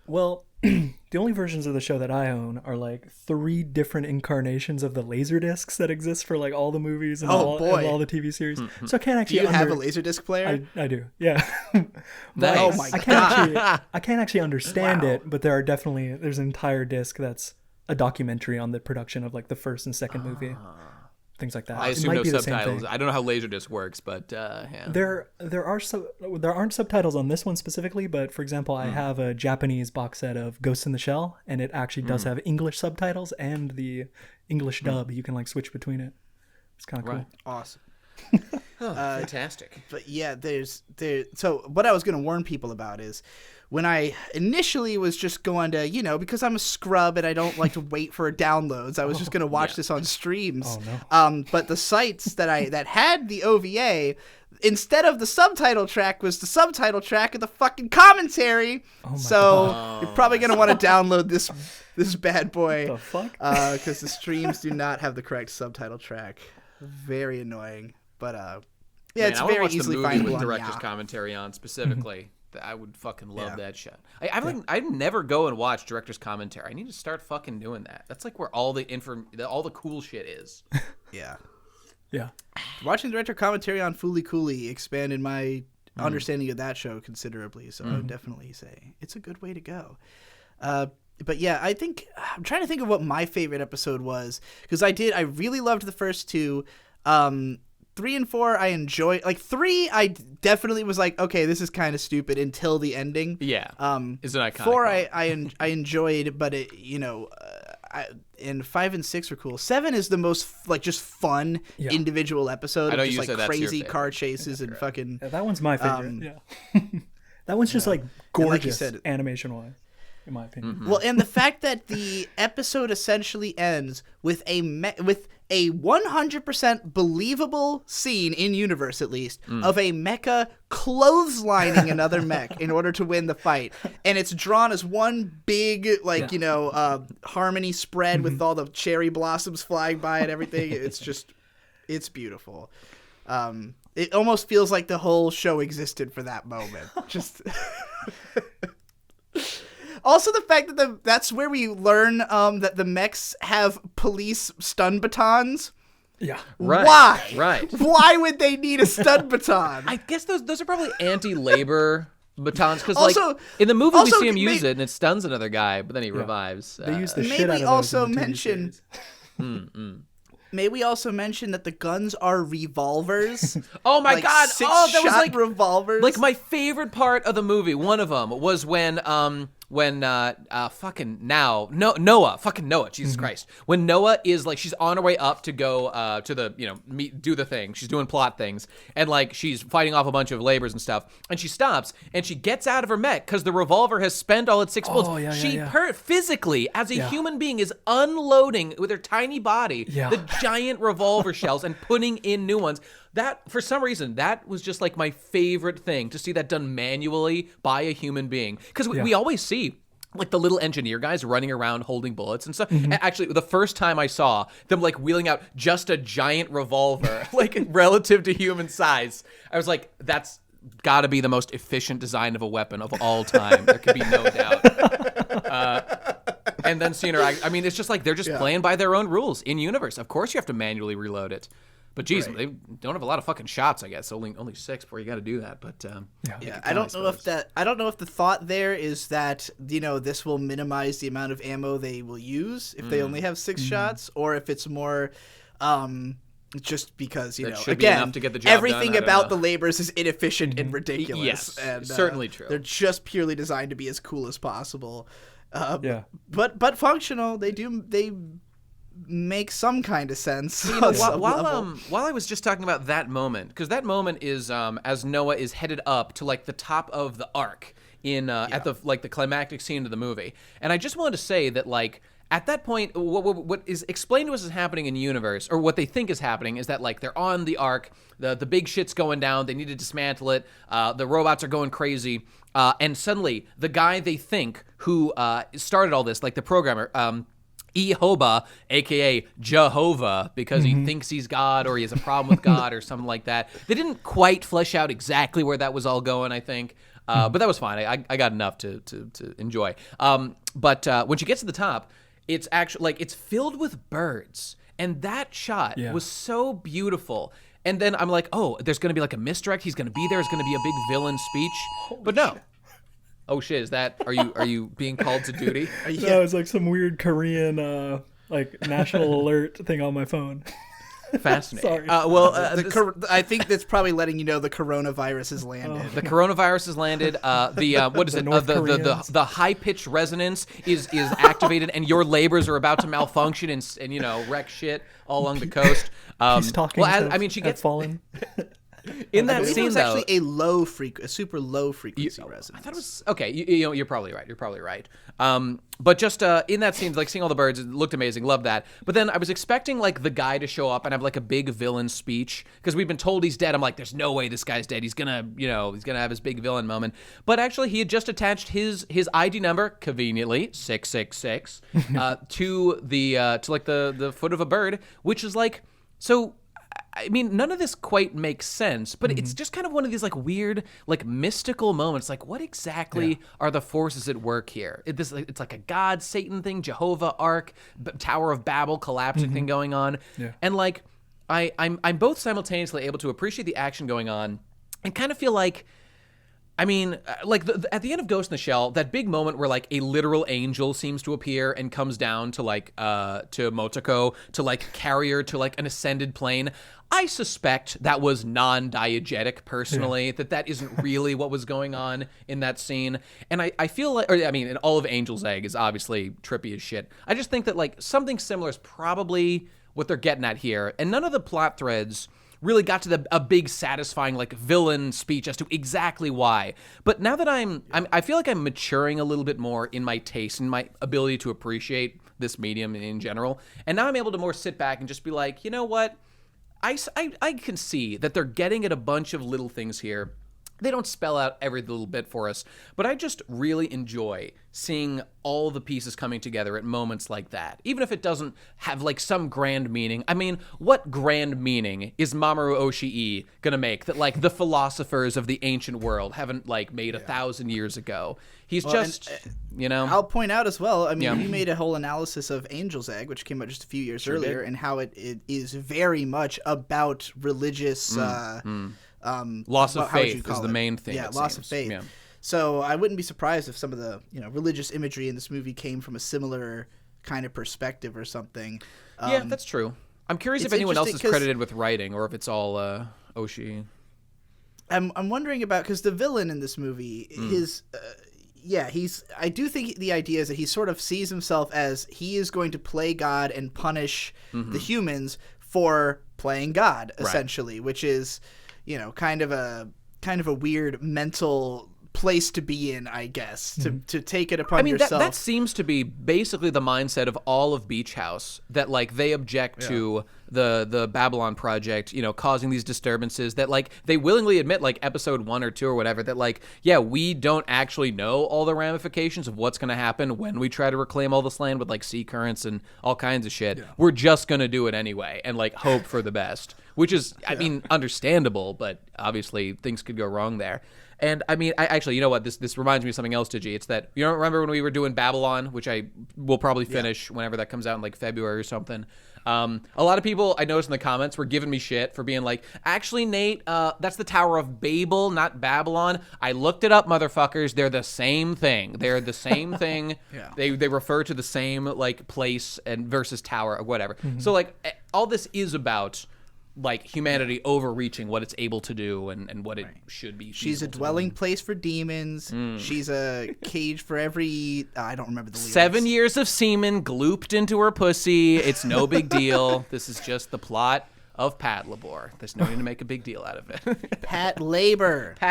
Well, the only versions of the show that I own are like 3 different incarnations of the Laserdiscs that exist for like all the movies and, all the TV series. So I can't actually. Do you have a Laserdisc player? I do. Yeah. Nice. Oh my God. I can't actually understand it, but there's an entire disc that's a documentary on the production of like the first and second movie. Things like that. I assume no subtitles. I don't know how Laserdisc works, but yeah. There aren't subtitles on this one specifically, but for example, I have a Japanese box set of Ghost in the Shell, and it actually does have English subtitles and the English dub. You can like switch between it. It's kind of cool. Awesome. Fantastic. But yeah, so what I was going to warn people about is when I initially was just going to, because I'm a scrub and I don't like to wait for downloads, I was just going to watch this on streams. Oh, no. But the sites that had the OVA, instead of the subtitle track, was the subtitle track of the fucking commentary. So you're probably going to want to download this bad boy. What the fuck? Because the streams do not have the correct subtitle track. Very annoying. But yeah, it's very easily findable with on director's commentary on specifically. I would fucking love that shit. I never go and watch director's commentary. I need to start fucking doing that. That's like where all the cool shit is. Yeah. Yeah. Watching director commentary on Fooly Cooley expanded my understanding of that show considerably. So I would definitely say it's a good way to go. But yeah, I'm trying to think of what my favorite episode was, because I really loved the first 2. 3 and 4 I enjoyed. Like 3 I definitely was like, okay, this is kind of stupid until the ending. Yeah. Is an iconic 4 I enjoyed, but and 5 and 6 were cool. 7 is the most just fun individual episode. I know of just you said that's your crazy favorite. car chases and fucking. Yeah, that one's my favorite. Yeah. That one's just like gorgeous animation wise, in my opinion. Well, and the fact that the episode essentially ends with a 100% believable scene, in universe at least, of a mecha clotheslining another mech in order to win the fight. And it's drawn as one big, harmony spread with all the cherry blossoms flying by and everything. It's beautiful. It almost feels like the whole show existed for that moment. Just... Also, the fact that that's where we learn that the mechs have police stun batons. Yeah. Right. Why? Right. Why would they need a stun baton? I guess those are probably anti-labor batons, because Also- in the movie we see him may- use it and it stuns another guy, but then he revives. They use the May shit out we of those also in the TV mention? series. May we also mention that the guns are revolvers? Oh my god! Oh, that was six-shot like revolvers. Like my favorite part of the movie. One of them was when Noah, Jesus Christ, when Noah is like, she's on her way up to go to the do the thing, she's doing plot things, and like she's fighting off a bunch of laborers and stuff, and she stops and she gets out of her mech because the revolver has spent all its 6 bullets. Oh, yeah, she yeah. Physically, as a human being, is unloading with her tiny body the giant revolver shells and putting in new ones. That, for some reason, that was just like my favorite thing, to see that done manually by a human being. Because we always see like the little engineer guys running around holding bullets and stuff. Actually, the first time I saw them like wheeling out just a giant revolver, like relative to human size, I was like, that's gotta be the most efficient design of a weapon of all time. There can be no doubt. And then seeing her, I mean, it's just like they're just playing by their own rules in universe. Of course you have to manually reload it. But geez, they don't have a lot of fucking shots, I guess. Only 6 before you got to do that. But I don't know if the thought there is that this will minimize the amount of ammo they will use if they only have 6 shots, or if it's more just because again, enough to get the job everything done. about the labors is inefficient and ridiculous. Yes, and, certainly true. They're just purely designed to be as cool as possible. But functional. They make some kind of sense. While I was just talking about that moment, because that moment is as Noah is headed up to like the top of the arc in at the climactic scene of the movie. And I just wanted to say that like at that point, what is explained to us is happening in the universe, or what they think is happening, is that like they're on the Ark, the big shit's going down, they need to dismantle it, the robots are going crazy, and suddenly the guy they think who started all this, like the programmer, Jehovah, aka Jehovah, because he thinks he's God or he has a problem with God or something like that. They didn't quite flesh out exactly where that was all going, I think. But that was fine. I got enough to enjoy. But when she gets to the top, it's actually like it's filled with birds, and that shot was so beautiful. And then I'm like, oh, there's gonna be like a misdirect. He's gonna be there. It's gonna be a big villain speech. But no. Oh shit! Is that are you being called to duty? No, it's like some weird Korean like national alert thing on my phone. Fascinating. Sorry. I think that's probably letting you know the coronavirus has landed. The coronavirus has landed. What is it? The high pitched resonance is activated, and your labors are about to malfunction and wreck shit all along the coast. He's talking. Well, she gets fallen. In that scene, it was though, actually a super low frequency resonance. I thought it was okay. You're probably right. But just in that scene, like seeing all the birds, it looked amazing. Loved that. But then I was expecting like the guy to show up and have like a big villain speech because we've been told he's dead. I'm like, there's no way this guy's dead. He's gonna have his big villain moment. But actually, he had just attached his ID number, conveniently 666, to the foot of a bird, which is like so. I mean, none of this quite makes sense, but it's just kind of one of these like weird, like mystical moments. Like, what exactly are the forces at work here? It's like a God, Satan thing, Jehovah, Ark, Tower of Babel collapsing thing going on, and like I'm both simultaneously able to appreciate the action going on and kind of feel like. I mean, like at the end of Ghost in the Shell, that big moment where like a literal angel seems to appear and comes down to like to Motoko to like carry her to like an ascended plane. I suspect that was non-diegetic personally, that isn't really what was going on in that scene. And I feel like, and all of Angel's Egg is obviously trippy as shit. I just think that like something similar is probably what they're getting at here. And none of the plot threads really got to a big satisfying like villain speech as to exactly why. But now that I feel like I'm maturing a little bit more in my taste and my ability to appreciate this medium in general. And now I'm able to more sit back and just be like, you know what? I can see that they're getting at a bunch of little things here. They don't spell out every little bit for us, but I just really enjoy seeing all the pieces coming together at moments like that, even if it doesn't have like some grand meaning. I mean, what grand meaning is Mamoru Oshii gonna make that like the philosophers of the ancient world haven't like made 1,000 years ago? He's I'll point out as well, I mean, you made a whole analysis of Angel's Egg, which came out just a few years earlier, and how it is very much about religious loss of faith is the main thing. Yeah, loss of faith. Yeah. So I wouldn't be surprised if some of the religious imagery in this movie came from a similar kind of perspective or something. Yeah, that's true. I'm curious if anyone else is credited with writing or if it's all Oshii. I'm wondering about, because the villain in this movie, I do think the idea is that he sort of sees himself as he is going to play God and punish the humans for playing God, essentially, which is, kind of a weird mental place to be in, I guess, to take it upon yourself. That seems to be basically the mindset of all of Beach House, that like they object to the Babylon Project, causing these disturbances, that like they willingly admit, like episode 1 or 2 or whatever, that like, we don't actually know all the ramifications of what's going to happen when we try to reclaim all this land with like sea currents and all kinds of shit. We're just going to do it anyway and like hope for the best, which is, I mean, understandable, but obviously things could go wrong there. And I mean, I actually, you know what? This reminds me of something else, Gigi. It's that, you don't remember when we were doing Babylon, which I will probably finish whenever that comes out in like February or something. A lot of people I noticed in the comments were giving me shit for being like, actually, Nate, that's the Tower of Babel, not Babylon. I looked it up, motherfuckers. They're the same thing. They're the same thing. They refer to the same like place and versus tower or whatever. So like all this is about like humanity overreaching what it's able to do and what it should be. She's a dwelling place for demons. She's a cage for every I don't remember the lyrics. 7 years of semen glooped into her pussy. It's no big deal. This is just the plot of Patlabor. There's no need to make a big deal out of it. Patlabor.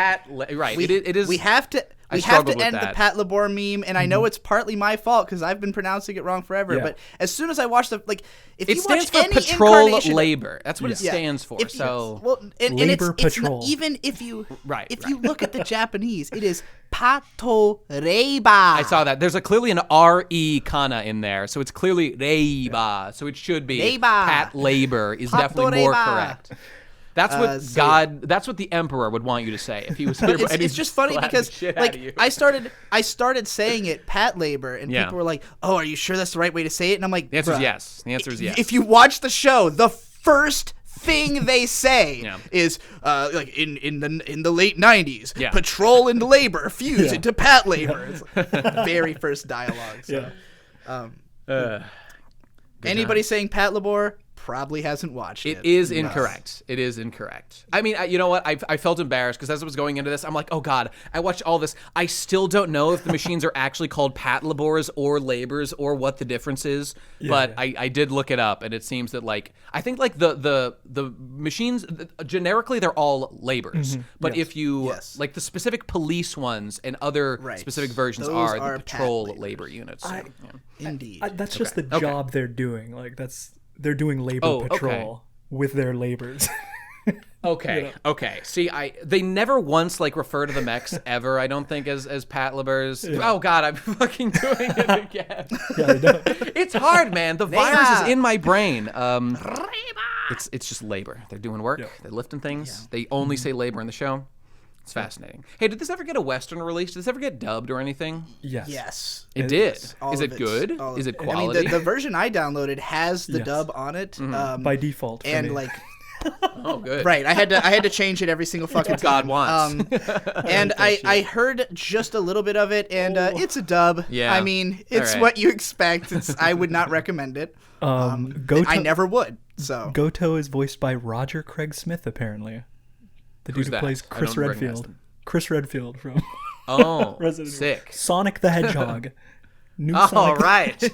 Right. It is. We have to we have to end the Patlabor meme, and I know it's partly my fault because I've been pronouncing it wrong forever. But as soon as I watch if it you stands watch for any patrol incarnation, labor. That's what it stands for. Labor patrol. Even if you you look at the Japanese, it is pato-reiba. I saw that. There's clearly an R-E kana in there, so it's clearly reiba. So it should be reiba. Pat labor is definitely more correct. That's what that's what the emperor would want you to say if he was here. It's just funny because I started saying it Pat labor, and people were like, "Oh, are you sure that's the right way to say it?" And I'm like, "The answer is yes. The answer is yes." If you watch the show, the first thing they say is in the late 90s, patrol and labor fuse into Pat labor. It's the very first dialogue. So. Anybody saying Patlabor probably hasn't watched it. It is incorrect. It is incorrect. I mean, you know what? I felt embarrassed because as I was going into this, I'm like, oh God, I watched all this. I still don't know if the machines are actually called Patlabors or labors or what the difference is. But I did look it up, and it seems that I think the machines generically they're all labors. But if you like the specific police ones and other specific versions are the patrol labor units. So, Indeed. That's just the job they're doing. They're doing labor patrol with their labors. Okay. See, they never once refer to the mechs ever. I don't think as Patlabors. Oh God, I'm fucking doing it again. I know. It's hard, man. The virus is in my brain. It's just labor. They're doing work. They're lifting things. They only say labor in the show. It's fascinating. Hey, did this ever get a Western release? Did this ever get dubbed or anything? Yes. It did. Is it good? Is it quality? I mean, the version I downloaded has the dub on it. By default. And oh, good. Right. I had to change it every single fucking time. God wants. And I heard just a little bit of it, and it's a dub. Yeah. I mean, it's what you expect. I would not recommend it. I never would. So Goto is voiced by Roger Craig Smith, apparently. The dude who plays Chris Redfield. Chris Redfield from Resident sick. Evil. Sonic the Hedgehog. All right. It's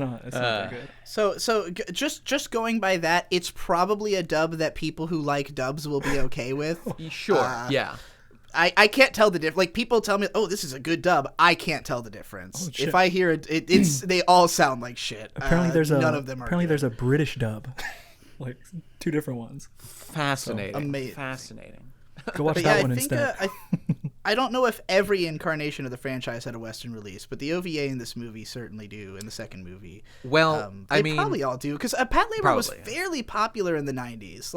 not that good. So just going by that, it's probably a dub that people who like dubs will be okay with. Sure. I can't tell the difference. People tell me, "Oh, this is a good dub." I can't tell the difference. If I hear it, it's they all sound like shit. Apparently, none of them are. Apparently, there's a British dub, two different ones. Fascinating. So, amazing. Fascinating. Go watch that one instead. I don't know if every incarnation of the franchise had a Western release, but the OVA in this movie certainly do. In the second movie, well, they probably all do because Patlabor was fairly popular in the '90s.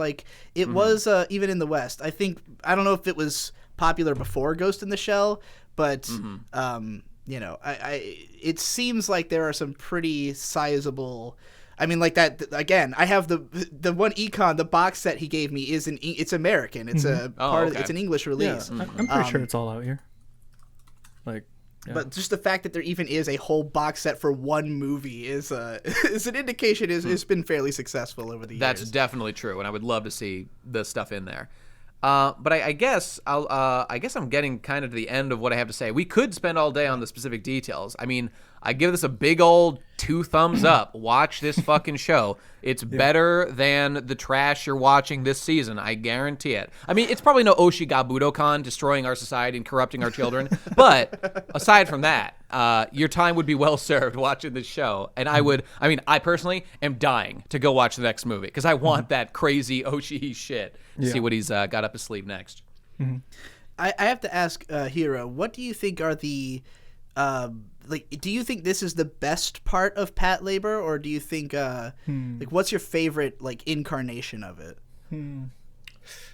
It was even in the West. I don't know if it was popular before Ghost in the Shell, but it seems like there are some pretty sizable. I mean, that again. I have the one Econ, the box set he gave me it's American. It's it's an English release. Yeah, I'm pretty sure it's all out here. But just the fact that there even is a whole box set for one movie is an indication it's been fairly successful over the years. That's definitely true, and I would love to see the stuff in there. But I guess I'm getting kind of to the end of what I have to say. We could spend all day on the specific details. I mean, I give this a big old 2 thumbs up. Watch this fucking show. It's better than the trash you're watching this season. I guarantee it. I mean, it's probably no Oshigabudokan destroying our society and corrupting our children. But aside from that, your time would be well served watching this show. And I personally am dying to go watch the next movie because I want that crazy Oshi shit to see what he's got up his sleeve next. Mm-hmm. I have to ask Hiro, what do you think are the do you think this is the best part of Patlabor, or do you think what's your favorite incarnation of it?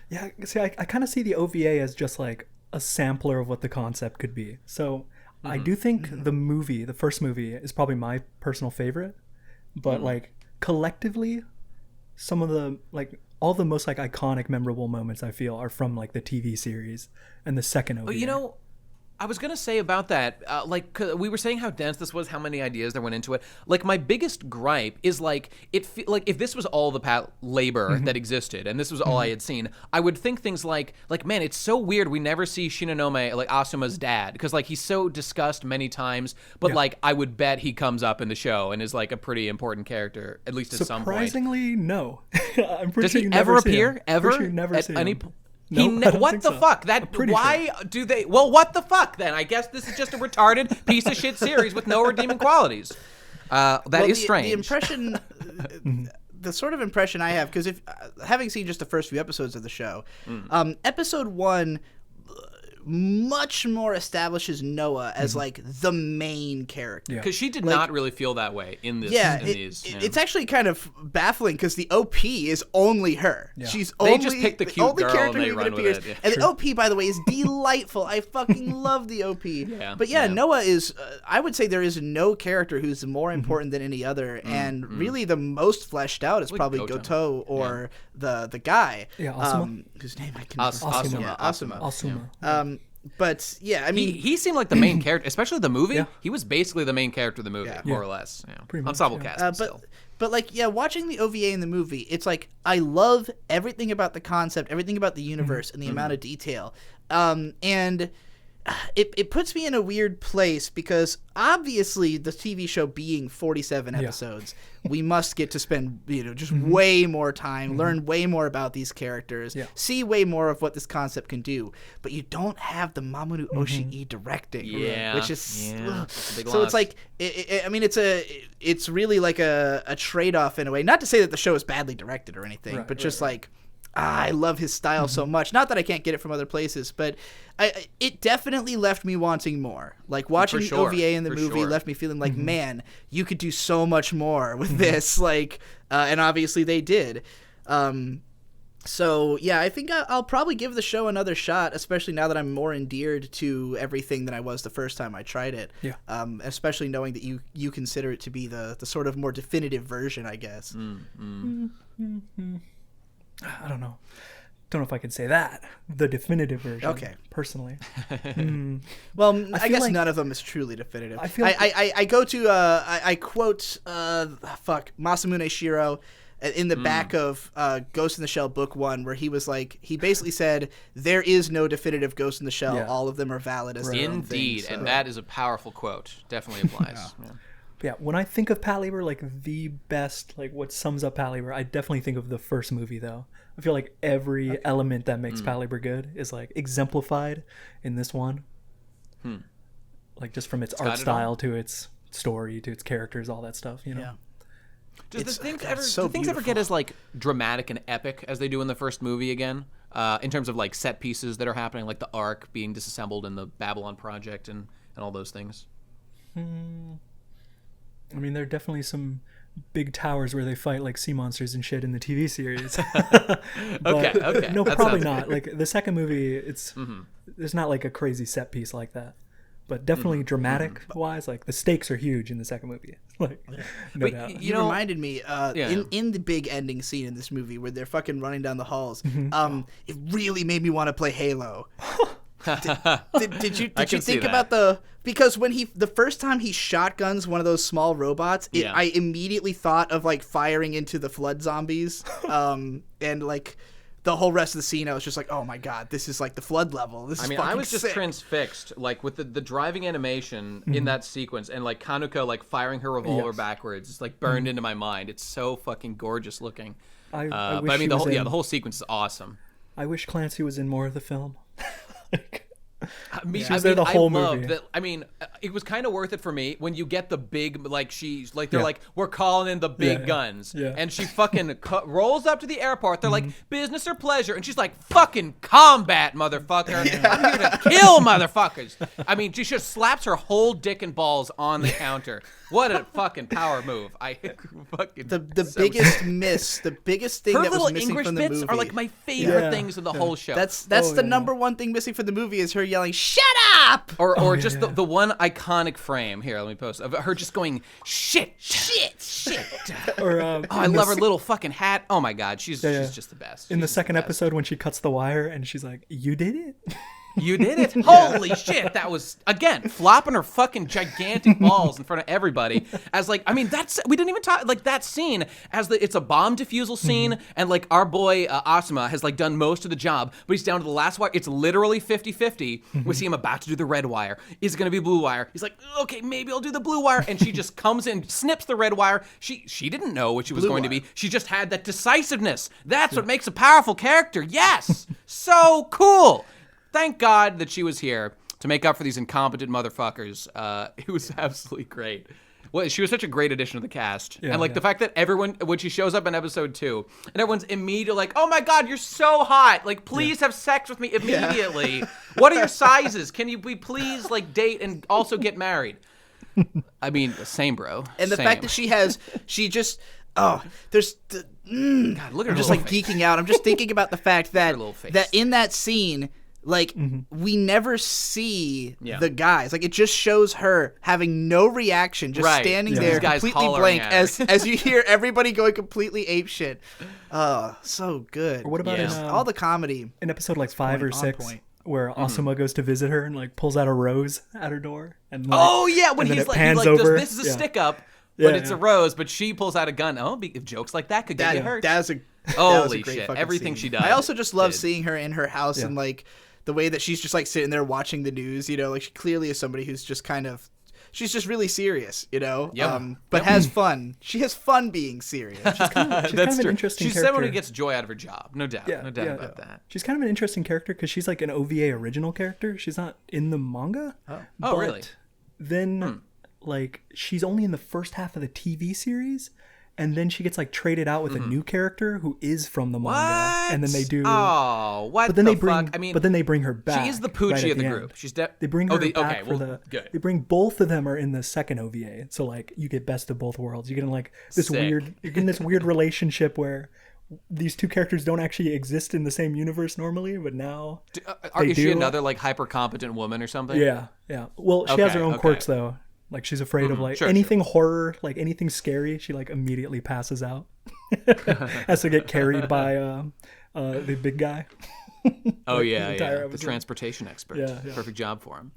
Yeah, see, I kind of see the OVA as just a sampler of what the concept could be. So I do think the first movie, is probably my personal favorite, but collectively, some of the all the most iconic, memorable moments I feel are from the TV series and the second OVA. I was gonna say about that, we were saying how dense this was, how many ideas there went into it. My biggest gripe is if this was all the Patlabor that existed and this was all I had seen, I would think things like man, it's so weird we never see Shinonome Asuma's dad because he's so discussed many times, but I would bet he comes up in the show and is a pretty important character at least at some point. Surprisingly, no. I'm pretty Does sure he you ever never see appear him. ever? Pretty sure you never at see any him. What the fuck? Why do they? Well, what the fuck then? I guess this is just a retarded piece of shit series with no redeeming qualities. That is strange. The impression, the sort of impression I have, because if having seen just the first few episodes of the show, episode 1 much more establishes Noah as like the main character, because she did not really feel that way in this. It's actually kind of baffling because the OP is only her. She's they just picked the cute girl character and they who run appears. with it. And the OP, by the way, is delightful. I fucking love the OP. But Noah is. I would say there is no character who's more important than any other, and really the most fleshed out is probably Goto or the guy. Whose name I can Asuma. But I mean, he seemed like the main character, especially the movie. He was basically the main character of the movie, more or less. Ensemble cast, but like, watching the OVA in the movie, it's like I love everything about the concept, everything about the universe, and the amount of detail. And it puts me in a weird place because obviously the TV show being 47 episodes, we must get to spend just way more time, learn way more about these characters, see way more of what this concept can do. But you don't have the Mamoru Oshii directing, which is so it's like I mean it's really like a trade-off in a way. Not to say that the show is badly directed or anything, but just like I love his style so much. Not that I can't get it from other places, but it definitely left me wanting more. Like watching the OVA in the movie left me feeling like, man, you could do so much more with this. Like, and obviously they did. So yeah, I think I'll probably give the show another shot, especially now that I'm more endeared to everything than I was the first time I tried it. Especially knowing that you consider it to be the sort of more definitive version, I guess. I don't know if I can say that. The definitive version. Okay. Personally. Well, I guess like none of them is truly definitive. I feel I go to I quote Masamune Shiro in the back of Ghost in the Shell Book 1, where he was like, he basically said, there is no definitive Ghost in the Shell. All of them are valid as their own thing. So. And that is a powerful quote. Definitely applies. When I think of Patlabor, like the best, like what sums up Patlabor, I definitely think of the first movie, though. I feel like every element that makes Patlabor good is like exemplified in this one. Like just from its art style to its story to its characters, all that stuff, Does the things ever get as like dramatic and epic as they do in the first movie again? In terms of like set pieces that are happening, like the Ark being disassembled in the Babylon Project and all those things? I mean, there are definitely some big towers where they fight like sea monsters and shit in the TV series. Okay. No, probably not. Like the second movie, there's not like a crazy set piece like that. But definitely dramatic wise, like the stakes are huge in the second movie. Like, no doubt. You reminded me in the big ending scene in this movie where they're fucking running down the halls. It really made me want to play Halo. Did you think about because when the first time he shotguns one of those small robots, I immediately thought of like firing into the flood zombies, and like the whole rest of the scene, I was just like, oh my god, this is like the flood level. I was just transfixed, like with the driving animation in that sequence, and like Kanuko like firing her revolver backwards, it's like burned into my mind. It's so fucking gorgeous looking. I but I mean the whole sequence is awesome. I wish Clancy was in more of the film. She was there the whole movie. That, I mean, it was kind of worth it for me when you get the big, like she's like, they're like, we're calling in the big guns, and she fucking rolls up to the airport. They're like, business or pleasure, and she's like, fucking combat, motherfucker. I'm here to kill motherfuckers. I mean, she just slaps her whole dick and balls on the counter. What a fucking power move! The biggest miss, the biggest thing that was missing English from the bits movie are like my favorite things in the whole show. That's the number one thing missing from the movie is her yelling "Shut up!" or just the one iconic frame here. Let me post of her just going shit. Or I love her little fucking hat. Oh my god, she's just the best. In the second episode when she cuts the wire and she's like, "You did it." You did it. Holy shit. That was, again, flopping her fucking gigantic balls in front of everybody. As like, I mean, we didn't even talk, like that scene, it's a bomb defusal scene, and like our boy Asuma has like done most of the job, but he's down to the last wire. It's literally 50-50. We see him about to do the red wire. Is it going to be blue wire? He's like, okay, maybe I'll do the blue wire. And she just comes in, snips the red wire. She didn't know what she was going to be. She just had that decisiveness. That's what makes a powerful character. Yes. So cool. Thank God that she was here to make up for these incompetent motherfuckers. It was absolutely great. Well, she was such a great addition to the cast. And like the fact that everyone, when she shows up in episode 2, and everyone's immediately like, oh my God, you're so hot. Like, please have sex with me immediately. What are your sizes? Can we please like date and also get married? I mean, same, bro. And the fact that she just, there's, God, look at her. I'm just like geeking out. I'm just thinking about the fact that in that scene, like, we never see the guys. Like, it just shows her having no reaction, just standing there completely blank as you hear everybody going completely apeshit. Oh, so good. Or what about all the comedy? In episode like 5 or 6, where Asuma goes to visit her and like pulls out a rose at her door. And like, when he's like, this is a stick up, but it's a rose, but she pulls out a gun. Oh, if jokes like that could get you hurt. Holy shit. Everything she does. I also just love seeing her in her house and like, the way that she's just like sitting there watching the news, you know, like she clearly is somebody who's just kind of, she's just really serious, you know, but has fun. She has fun being serious. She's kind of an interesting she's character. someone who gets joy out of her job. No doubt. No doubt about that. She's kind of an interesting character because she's like an OVA original character. She's not in the manga. Oh, really? Then like she's only in the first half of the TV series. And then she gets like traded out with a new character who is from the manga. What? And then they do. Oh, what but then the fuck? I mean, but then they bring her back. She is the Poochie of the group. She's they bring her back okay, for good. They bring both of them are in the second OVA. So like you get best of both worlds. You get like this you're getting this weird relationship where these two characters don't actually exist in the same universe normally, but now is she another like hyper competent woman or something? Yeah. Well, she has her own quirks though. Like she's afraid of like anything horror, like anything scary. She like immediately passes out. Has to get carried by the big guy. Oh the transportation expert. Yeah. Perfect job for him.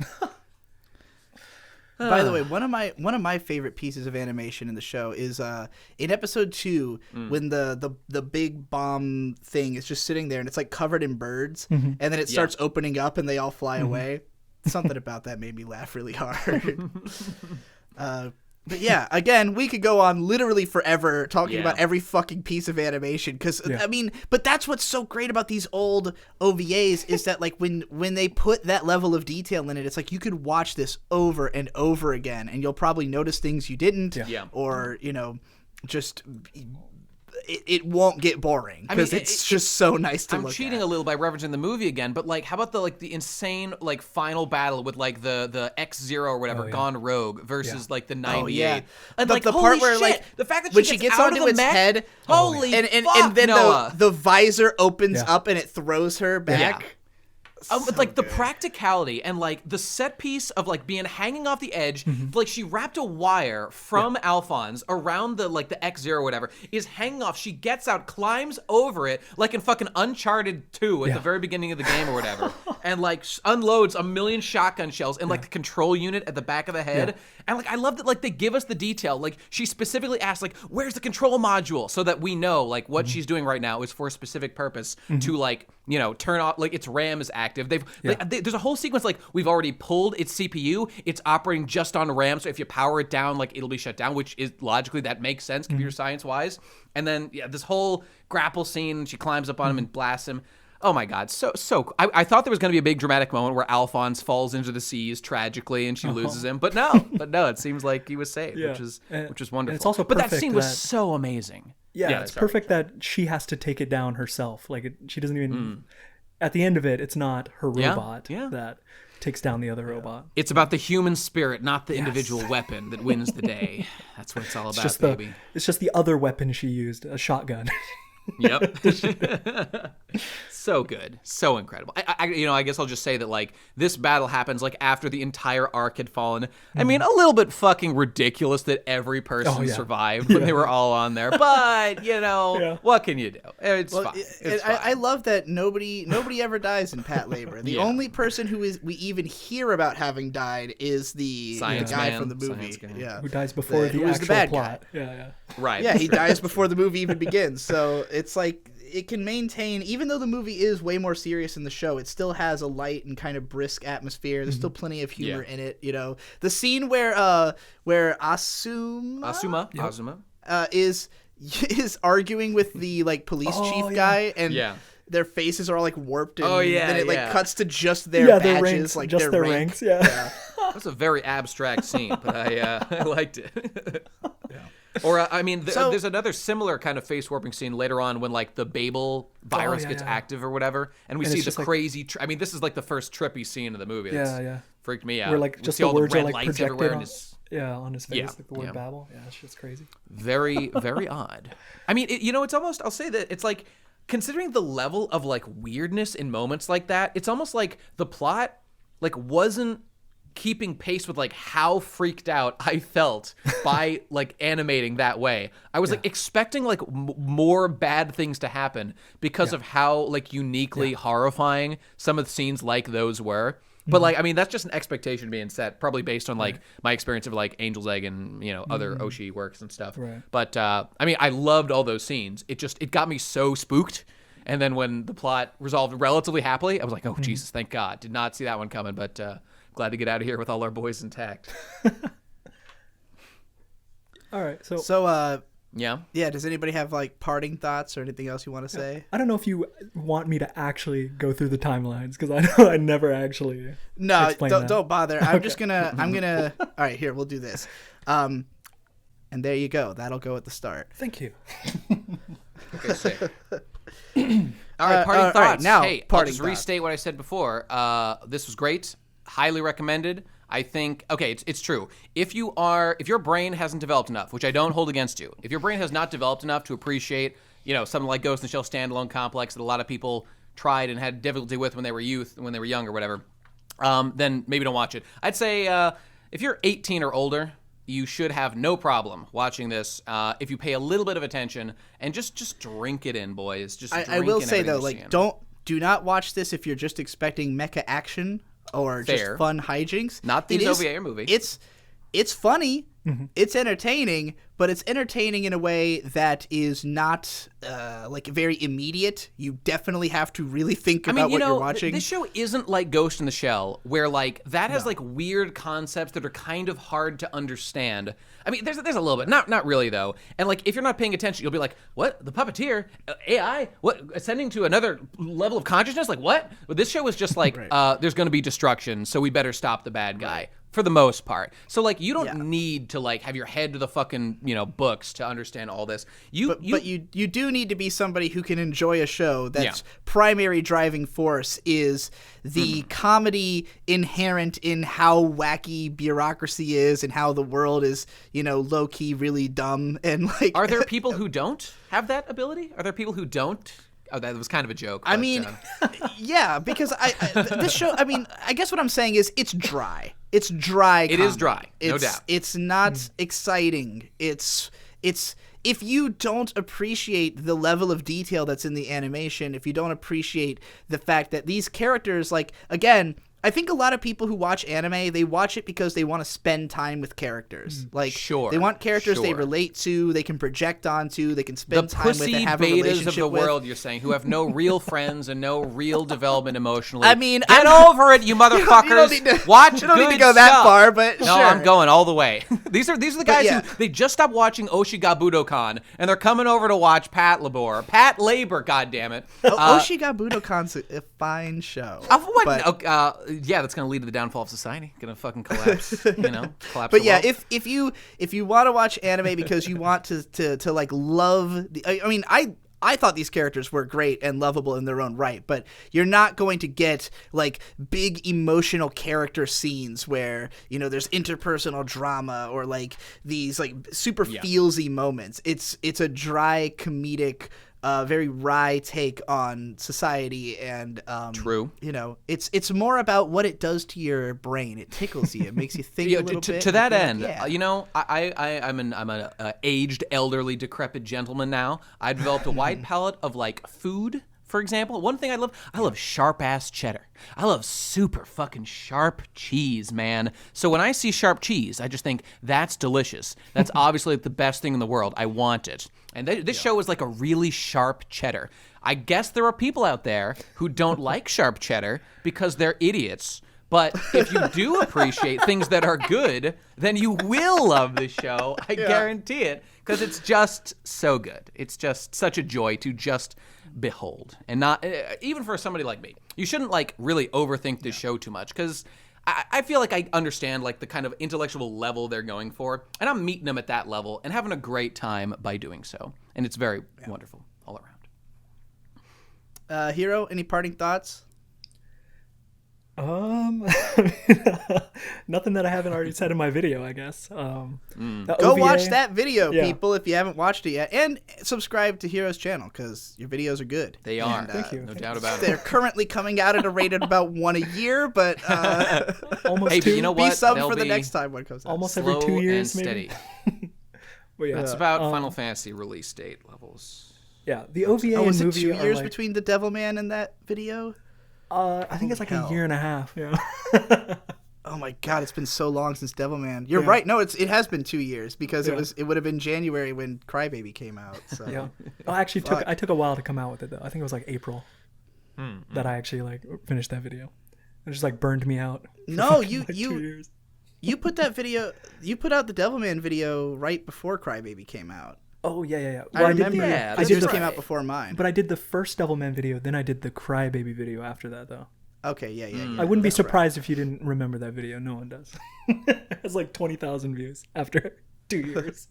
By the way, one of my favorite pieces of animation in the show is in episode 2 when the big bomb thing is just sitting there and it's like covered in birds and then it starts opening up and they all fly away. Something about that made me laugh really hard. But yeah, again, we could go on literally forever talking about every fucking piece of animation because I mean, but that's what's so great about these old OVAs is that like when they put that level of detail in it, it's like you could watch this over and over again and you'll probably notice things you didn't or, you know, just it won't get boring because it's just so nice to look at. I'm cheating a little by referencing the movie again, but like, how about the insane like final battle with like the X-Zero or whatever gone rogue versus like the 98. Oh, yeah. And the part where like the fact that when she gets out onto of the its mech, head, holy and fuck, then Noah. the visor opens up and it throws her back. Yeah. But like the practicality and like the set piece of like being hanging off the edge, like she wrapped a wire from Alphonse around the like the X-Zero or whatever, is hanging off. She gets out, climbs over it like in fucking Uncharted 2 at the very beginning of the game or whatever, and like unloads a million shotgun shells and like the control unit at the back of the head. And like I love that like they give us the detail. Like she specifically asked like, where's the control module, so that we know like what she's doing right now is for a specific purpose to like, you know, turn off like its RAM is active. There's a whole sequence like we've already pulled its CPU. It's operating just on RAM, so if you power it down, like it'll be shut down, which is logically that makes sense computer science wise. And then this whole grapple scene, she climbs up on him and blasts him. Oh my God, so I thought there was going to be a big dramatic moment where Alphonse falls into the seas tragically and she loses him, but no, it seems like he was saved, which is wonderful. And it's also but that scene was so amazing. Yeah, it's perfect that she has to take it down herself. Like she doesn't even. At the end of it, it's not her robot that takes down the other robot. It's about the human spirit, not the individual weapon that wins the day. That's what it's all about, baby. It's just the other weapon she used, a shotgun. Yep. So good. So incredible. I guess I'll just say that, like, this battle happens, like, after the entire arc had fallen. I mean, a little bit fucking ridiculous that every person survived when they were all on there. But, what can you do? It's fine. It's fine. I love that nobody ever dies in Patlabor. The only person who we even hear about having died is the guy from the movie. Who dies before the actual bad plot. Guy. Yeah. Right. Yeah, he dies before the movie even begins. So it's like it can maintain, even though the movie is way more serious in the show, it still has a light and kind of brisk atmosphere. There's still plenty of humor in it. The scene where Asuma is arguing with the like police chief guy, and their faces are all like warped, and then it like cuts to just their badges, their ranks, like just their ranks. Yeah. That's a very abstract scene, but I liked it. Or, there's another similar kind of face warping scene later on when, like, the Babel virus gets active or whatever, and we see the crazy... this is, like, the first trippy scene of the movie. That's freaked me out. Where, like, just the words are, like, projected on his face, like the word Babel. Yeah, that's just crazy. Very, very odd. I mean, it's almost... I'll say that it's, like, considering the level of, like, weirdness in moments like that, it's almost like the plot, like, wasn't keeping pace with like how freaked out I felt by like animating that way. I was like expecting like more bad things to happen because of how like uniquely horrifying some of the scenes like those were. But like, I mean, that's just an expectation being set, probably based on like my experience of like Angel's Egg and other Oshii works and stuff. Right. But I mean, I loved all those scenes. It got me so spooked. And then when the plot resolved relatively happily, I was like, oh Jesus, thank God. Did not see that one coming, but glad to get out of here with all our boys intact. All right. So yeah. Does anybody have like parting thoughts or anything else you want to say? I don't know if you want me to actually go through the timelines because I know I never actually. No, don't bother. I'm gonna. All right, here we'll do this. And there you go. That'll go at the start. Thank you. Okay, sick. All right, parting thoughts. All right, now, I'll just restate what I said before. This was great. Highly recommended. I think, okay, it's true. If your brain hasn't developed enough, which I don't hold against you, if your brain has not developed enough to appreciate, something like Ghost in the Shell standalone complex that a lot of people tried and had difficulty with when they were young or whatever, then maybe don't watch it. I'd say if you're 18 or older, you should have no problem watching this if you pay a little bit of attention and just drink it in, boys. Just I will say though, like do not watch this if you're just expecting mecha action or just fun hijinks. Not these OVA or movie. It's funny. It's entertaining, but it's entertaining in a way that is not like very immediate. You definitely have to really think about what you're watching. This show isn't like Ghost in the Shell, where like that has like weird concepts that are kind of hard to understand. I mean, there's a little bit, not really though. And like if you're not paying attention, you'll be like, "What? The puppeteer? AI? What? Ascending to another level of consciousness? Like what?" But this show is just like, there's going to be destruction, so we better stop the bad guy. For the most part. So, like, you don't need to, like, have your head to the fucking, books to understand all this. But you do need to be somebody who can enjoy a show that's primary driving force is the comedy inherent in how wacky bureaucracy is and how the world is, low-key really dumb. And, like... Are there people who don't have that ability? Are there people who don't? Oh, that was kind of a joke. I mean, yeah, because this show, I mean, I guess what I'm saying is it's dry. It's dry comedy. It is dry, no doubt. It's not exciting. It's if you don't appreciate the level of detail that's in the animation, if you don't appreciate the fact that these characters, like, again, I think a lot of people who watch anime, they watch it because they want to spend time with characters. Like, they want characters they relate to, they can project onto, they can spend time with, and have a relationship with. The pussy betas of the world, you're saying, who have no real friends and no real development emotionally. I mean, get over it, you motherfuckers. You don't need to, watch. You don't need to go that far, but no, sure. I'm going all the way. These are the guys who they just stopped watching Oshigabudokan and they're coming over to watch Patlabor. Patlabor, goddammit. Oshigabudokan's a fine show. Yeah, that's gonna lead to the downfall of society. Gonna fucking collapse. Collapse. But yeah, if you want to watch anime because you want to like love, I mean, I thought these characters were great and lovable in their own right, but you're not going to get like big emotional character scenes where there's interpersonal drama or like these like super feelsy moments. It's a dry comedic very wry take on society, and True. You know, it's more about what it does to your brain. It tickles you. It makes you think a little bit. To that end, yeah. you know, I'm an aged, elderly, decrepit gentleman now. I developed a wide palette of like food. For example, one thing I love sharp-ass cheddar. I love super fucking sharp cheese, man. So when I see sharp cheese, I just think, that's delicious. That's obviously the best thing in the world. I want it. And this show is like a really sharp cheddar. I guess there are people out there who don't like sharp cheddar because they're idiots. But if you do appreciate things that are good, then you will love this show. I guarantee it, because it's just so good. It's just such a joy to just behold, and not even for somebody like me. You shouldn't like really overthink this show too much, because I feel like I understand like the kind of intellectual level they're going for, and I'm meeting them at that level and having a great time by doing so, and it's very wonderful all around. Hero, any parting thoughts? Nothing that I haven't already said in my video, I guess. Go OVA, watch that video, people, if you haven't watched it yet, and subscribe to Hero's channel, because your videos are good. They are. And, Thank you. No doubt about it. They're currently coming out at a rate of about one a year, but almost Hey, two, but you know be what? some They'll for the be next time one comes out. almost slow every 2 years, and maybe. steady. But yeah, That's about Final Fantasy release date levels. yeah. The OVA Oh, and was it movie 2 are years like, between the Devilman and that video? I think it's like Holy a year and a half. Yeah. Oh my god, it's been so long since Devilman. You're right. No, it has been 2 years, because it would have been January when Crybaby came out. So. Yeah. I actually took a while to come out with it though. I think it was like April that I actually like finished that video. It just like burned me out. No, like 2 years. You put out the Devilman video right before Crybaby came out. Oh yeah. I remember. that. I This just was came right. out before mine. But I did the first Devilman video, then I did the Crybaby video after that though. Okay, yeah. I wouldn't be That's right. surprised if you didn't remember that video. No one does. It has like 20,000 views after 2 years.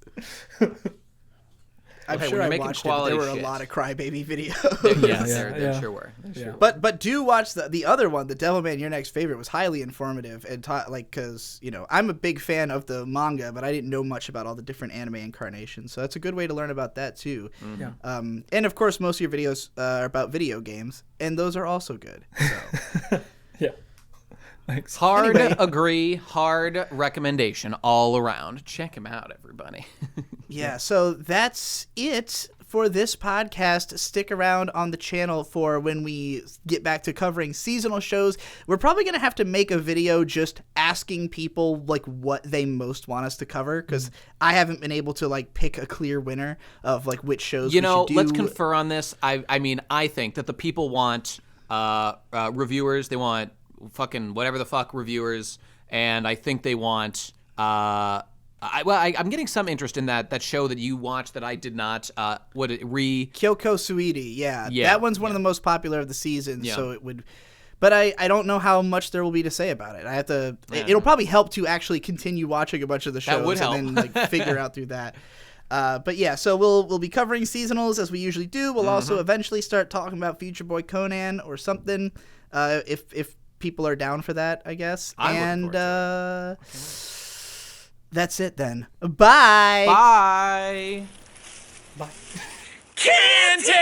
I'm Okay, sure when I you're making watched it. But there quality were a shit. lot of Crybaby videos. There sure were. But do watch the other one, the Devilman Your Next Favorite, was highly informative and taught, like, because I'm a big fan of the manga, but I didn't know much about all the different anime incarnations, so that's a good way to learn about that too. Yeah. And of course, most of your videos are about video games, and those are also good. So. Yeah. Thanks. Hard Anyway. agree, hard recommendation all around. Check him out, everybody. Yeah, so that's it for this podcast. Stick around on the channel for when we get back to covering seasonal shows. We're probably going to have to make a video just asking people like what they most want us to cover, because I haven't been able to like pick a clear winner of like which shows we should do. Let's confer on this. I mean, I think that the people want reviewers. They want fucking whatever the fuck reviewers, and I think they want I'm getting some interest in that show that you watched that I did not. Kyoko Suidi, yeah. Yeah, That one's one of the most popular of the season, Yeah. so it would. But I don't know how much there will be to say about it. I have to. It'll probably help to actually continue watching a bunch of the shows would help. and then like figure out through that. But yeah, so we'll be covering seasonals as we usually do. We'll also eventually start talking about Future Boy Conan or something, if people are down for that, I guess. I'm looking forward to that's it then. Bye. Bye. Bye. Canton!